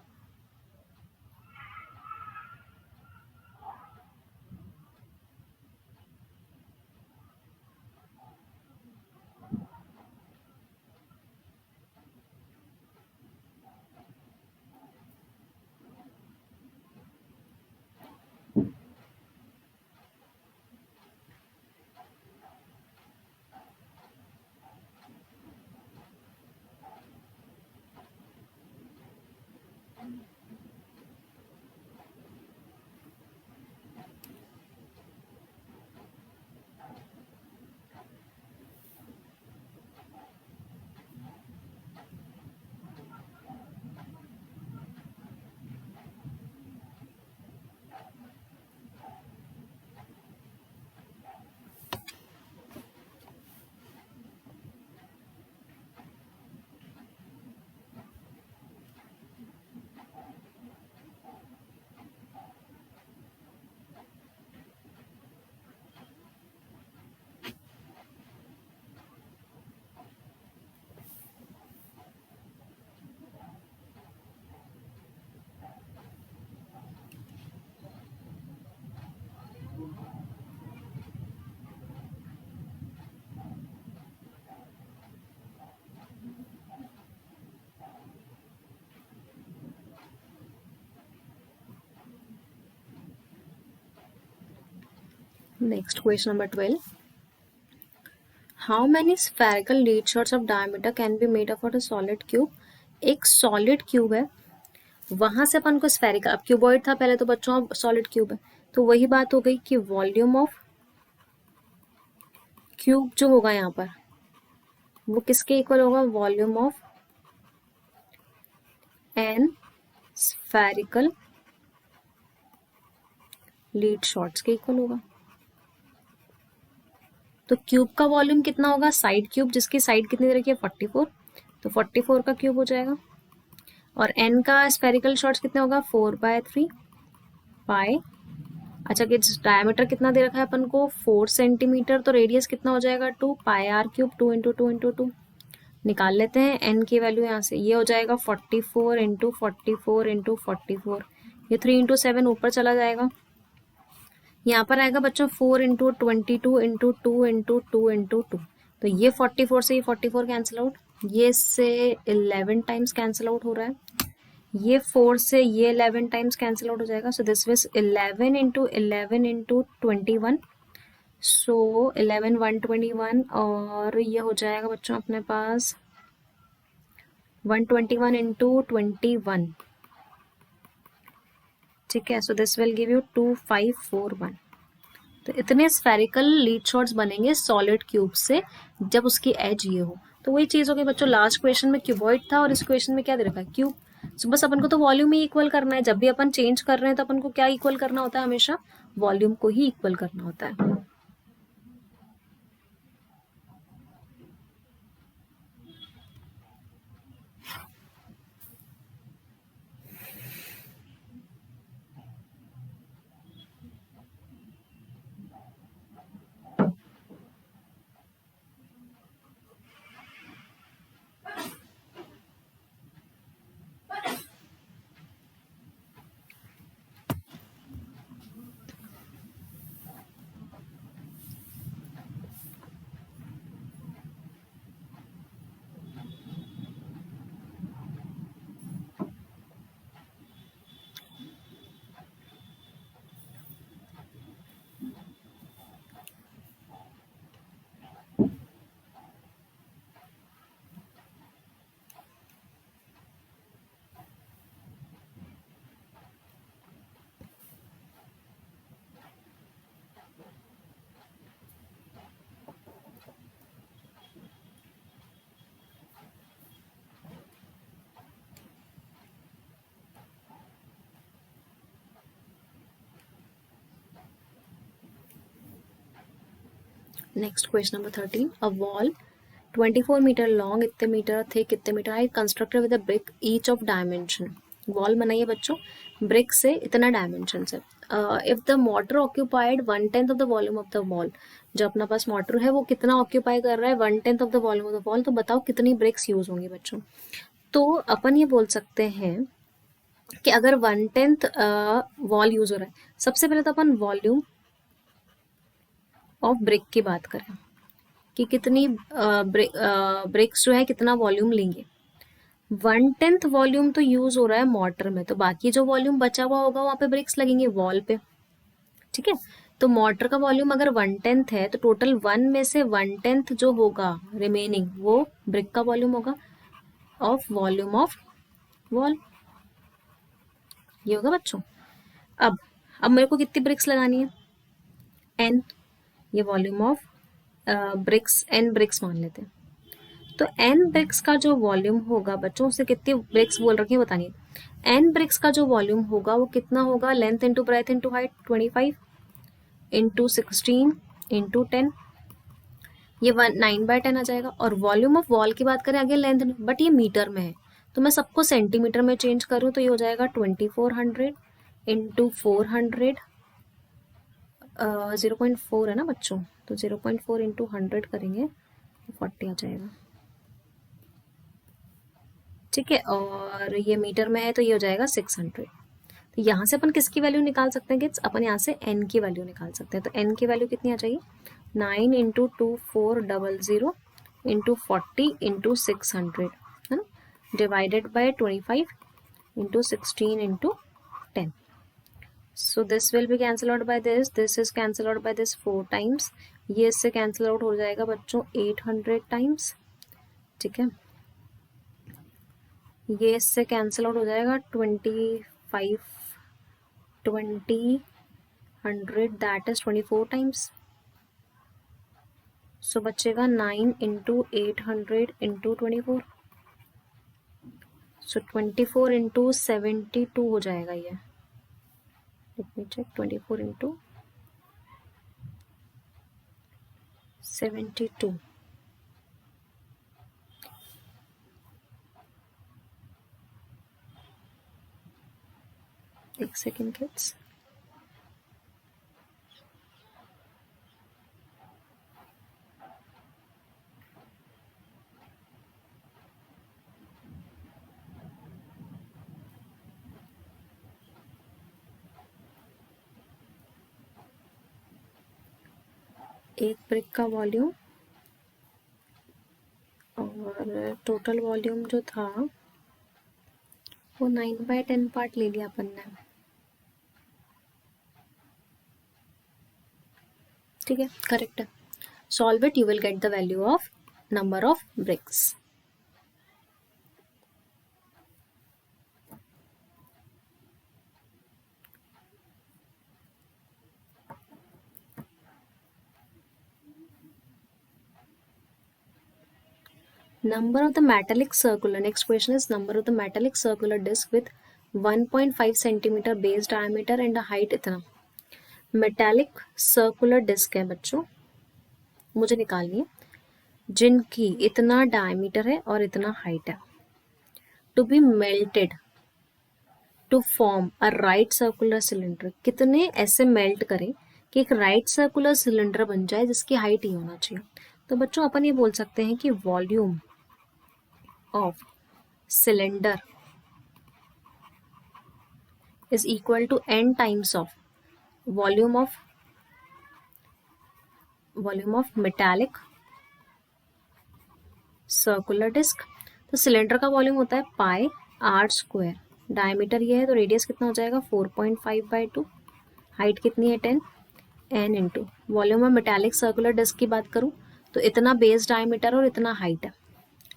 Next question number 12. How many spherical lead shots of diameter can be made up of a solid cube? एक solid cube है, वहां से अपन को स्फेरिकल, अब क्यूबॉइड था पहले तो बच्चों, अब सॉलिड क्यूब है, तो वही बात हो गई कि वॉल्यूम ऑफ क्यूब जो होगा यहाँ पर वो किसके इक्वल होगा, volume of n spherical lead shots के इक्वल होगा। तो क्यूब का वॉल्यूम कितना होगा, साइड क्यूब जिसकी साइड कितनी दे रखी है 44, तो 44 का क्यूब हो जाएगा, और एन का स्फेरिकल शॉट्स कितना होगा 4/3 पाई। अच्छा कि डायमीटर कितना दे रखा है अपन को 4 सेंटीमीटर, तो रेडियस कितना हो जाएगा 2 pi r cube, 2 into 2 into 2 निकाल लेते हैं एन की वैल्यू यहाँ से, ये हो जाएगा 44 इंटू 44 इंटू 44, ये 3 इंटू 7 ऊपर चला जाएगा, यहाँ पर आएगा बच्चों 4 इंटू 22 इंटू 2 इंटू 2 इंटू 2, तो ये 44 से ये 44 कैंसिल आउट, ये इससे 11 टाइम्स कैंसिल आउट हो रहा है, ये 4 से ये 11 टाइम्स कैंसिल आउट हो जाएगा, so this was 11 into 11 into 21, so 11 121 और ये हो जाएगा बच्चों अपने पास 121 इंटू 21, ठीक है। So this will give you 2541। तो इतने स्फेरिकल लीड शॉट्स बनेंगे सॉलिड क्यूब से जब उसकी एज ये हो। तो वही चीज हो गई बच्चों, लास्ट क्वेश्चन में क्यूबॉइड था और इस क्वेश्चन में क्या दे रखा है, क्यूब। सो बस अपन को तो वॉल्यूम ही इक्वल करना है। जब भी अपन चेंज कर रहे हैं तो अपन को क्या इक्वल करना होता है, हमेशा वॉल्यूम को ही इक्वल करना होता है। Next question number 13, a wall 24 metre long, इतने मीटर थिक, इतने metre height, constructed with a brick each of dimension. Wall बनाइए बच्चों ब्रिक से, इतना डायमेंशन से। If the mortar occupied 1/10 of the volume of the wall, जो अपना पास मोटर है वो कितना ऑक्यूपाई कर रहा है, 1/10 of the volume of the wall. तो बताओ कितनी ब्रिक्स यूज होंगी बच्चों। तो अपन ये बोल सकते हैं कि अगर 1/10 वॉल यूज हो रहा है, सबसे पहले तो अपन वॉल्यूम ऑफ ब्रिक की बात करें कि कितनी ब्रिक्स जो है कितना वॉल्यूम लेंगे। 1/10 वॉल्यूम तो यूज हो रहा है मोटर में, तो बाकी जो वॉल्यूम बचा हुआ होगा वहां पे ब्रिक्स लगेंगे वॉल पे, ठीक है। तो मोटर का वॉल्यूम अगर 1/10 है तो टोटल 1 में से 1/10 जो होगा रिमेनिंग वो ब्रिक का वॉल्यूम होगा ऑफ वॉल्यूम ऑफ वॉल, ये होगा बच्चों। अब अब मेरे को कितनी ब्रिक्स लगानी है, एन, ये volume of bricks, n bricks मान लेते हैं। तो एन ब्रिक्स का जो वॉल्यूम होगा बच्चों, उसे कितनी ब्रिक्स बोल रखी है बताइए। एन ब्रिक्स का जो वॉल्यूम होगा वो कितना होगा, length into breadth into height, 25 into 16 into 10, ये 9/10 आ जाएगा। और वॉल्यूम ऑफ वॉल की बात करें अगेन लेंथ, बट ये मीटर में है तो मैं सबको सेंटीमीटर में चेंज करूँ तो ये हो जाएगा 2400 इंटू 400, 0.4 है ना बच्चों, तो 0.4 इंटू 100 करेंगे तो 40 आ जाएगा, ठीक है। और ये मीटर में है तो ये हो जाएगा 600। तो यहाँ से अपन किसकी वैल्यू निकाल सकते हैं किड्स, अपन यहाँ से n की वैल्यू निकाल सकते हैं। तो n की वैल्यू कितनी आ जाएगी, 9 इंटू 2400 इंटू 40 इंटू 600, है ना, divided by 25 into 16 into 10। So this will be cancel out by this is cancel out by this 4 times, ये इससे कैंसल आउट हो जाएगा बच्चों 800 टाइम्स, ठीक है। ये इससे कैंसल आउट हो जाएगा 25 20 100, दैट इज 24 टाइम्स। सो बचेगा 9 इंटू 800 इंटू 24, सो 24 इंटू 72 हो जाएगा ये, लेट मी चेक, 24 इंटू 72, एक सेकेंड किड्स। एक ब्रिक का वॉल्यूम और टोटल वॉल्यूम जो था वो 9/10 पार्ट ले लिया अपन ने। ठीक है, करेक्ट है. Solve it, you will get the value of number of bricks. Number of the metallic circular, next question is number of the metallic circular disc with 1.5 centimeter base diameter and a height इतना. Metallic circular disc है बच्चों, मुझे निकालनी है, जिनकी इतना डायमीटर है और इतना हाइट है, to be melted to form a right circular cylinder. कितने ऐसे मेल्ट करें कि एक राइट सर्कुलर सिलेंडर बन जाए जिसकी हाइट ही होना चाहिए. तो बच्चों अपन ये बोल सकते हैं कि volume of cylinder is equal to n times of volume of metallic circular disc. तो सिलेंडर का वॉल्यूम होता है पाई आर स्क्वायर, डायमीटर ये है तो रेडियस कितना हो जाएगा 4.5/2, हाइट कितनी है 10, n into volume of metallic circular disc की बात करूँ तो इतना बेस डायमीटर और इतना हाइट है.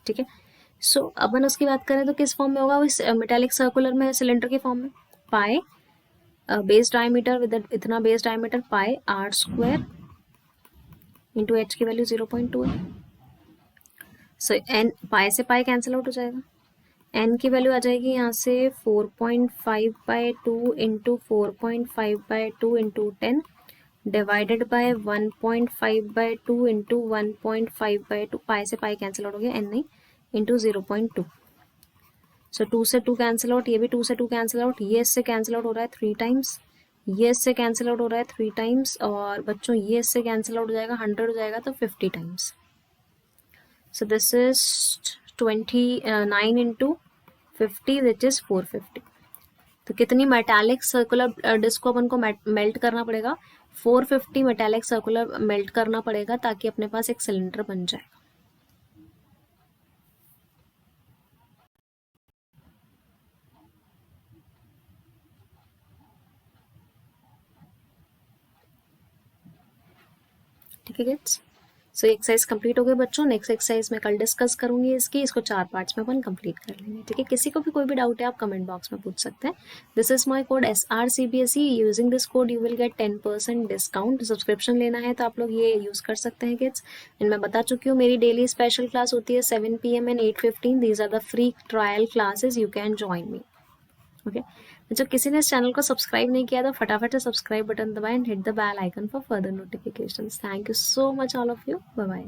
ठीक है, सो अपन उसकी बात करें तो किस फॉर्म में होगा, वो मेटालिक सर्कुलर में, सिलेंडर के फॉर्म में. पाई बेस डायमीटर विद इतना base diameter pi r square into h की वैल्यू 0.2 है. सो एन पाई से पाई कैंसिल आउट हो जाएगा, एन की वैल्यू आ जाएगी यहाँ से 4.5/2 into 4.5/2 into 10 divided by 1.5/2 into 1.5/2. पाई से पाई कैंसिल आउट हो गया, एन नहीं, इंटू 0.2. सो 2 से 2 कैंसिल आउट, ये भी 2 से 2 कैंसिल आउट, ये इससे कैंसिल आउट हो रहा है 3 टाइम्स, ये इससे कैंसिल आउट हो रहा है 3 टाइम्स, और बच्चों ये इससे कैंसिल आउट हो जाएगा, 100 हो जाएगा तो 50 times. So this is 29 into 50 which is 450. तो कितनी मेटालिक सर्कुलर डिस्क को अपन को मेल्ट करना पड़ेगा, 450 मेटालिक सर्कुलर मेल्ट करना पड़ेगा ताकि अपने पास एक सिलेंडर बन जाए. ठीक है किड्स, सो एक्सरसाइज कंप्लीट हो गई बच्चों. नेक्स्ट एक्सरसाइज मैं कल डिस्कस करूंगी इसकी, इसको 4 पार्ट्स में अपन कंप्लीट कर लेंगे. ठीक है, किसी को भी कोई भी डाउट है आप कमेंट बॉक्स में पूछ सकते हैं. This is my code SRCBSE. Using this code you will gate 10% discount. Subscription लेना है तो आप लोग ये यूज कर सकते हैं किड्स. एंड मैं बता चुकी हूँ मेरी डेली स्पेशल क्लास होती है 7 PM and 8:15. These are the free trial classes, you can join me. Okay, जब किसी ने इस चैनल को सब्सक्राइब नहीं किया तो फटाफट से सब्सक्राइब बटन दबाएं and hit the bell icon for further notifications. Thank you so much all of you. Bye bye.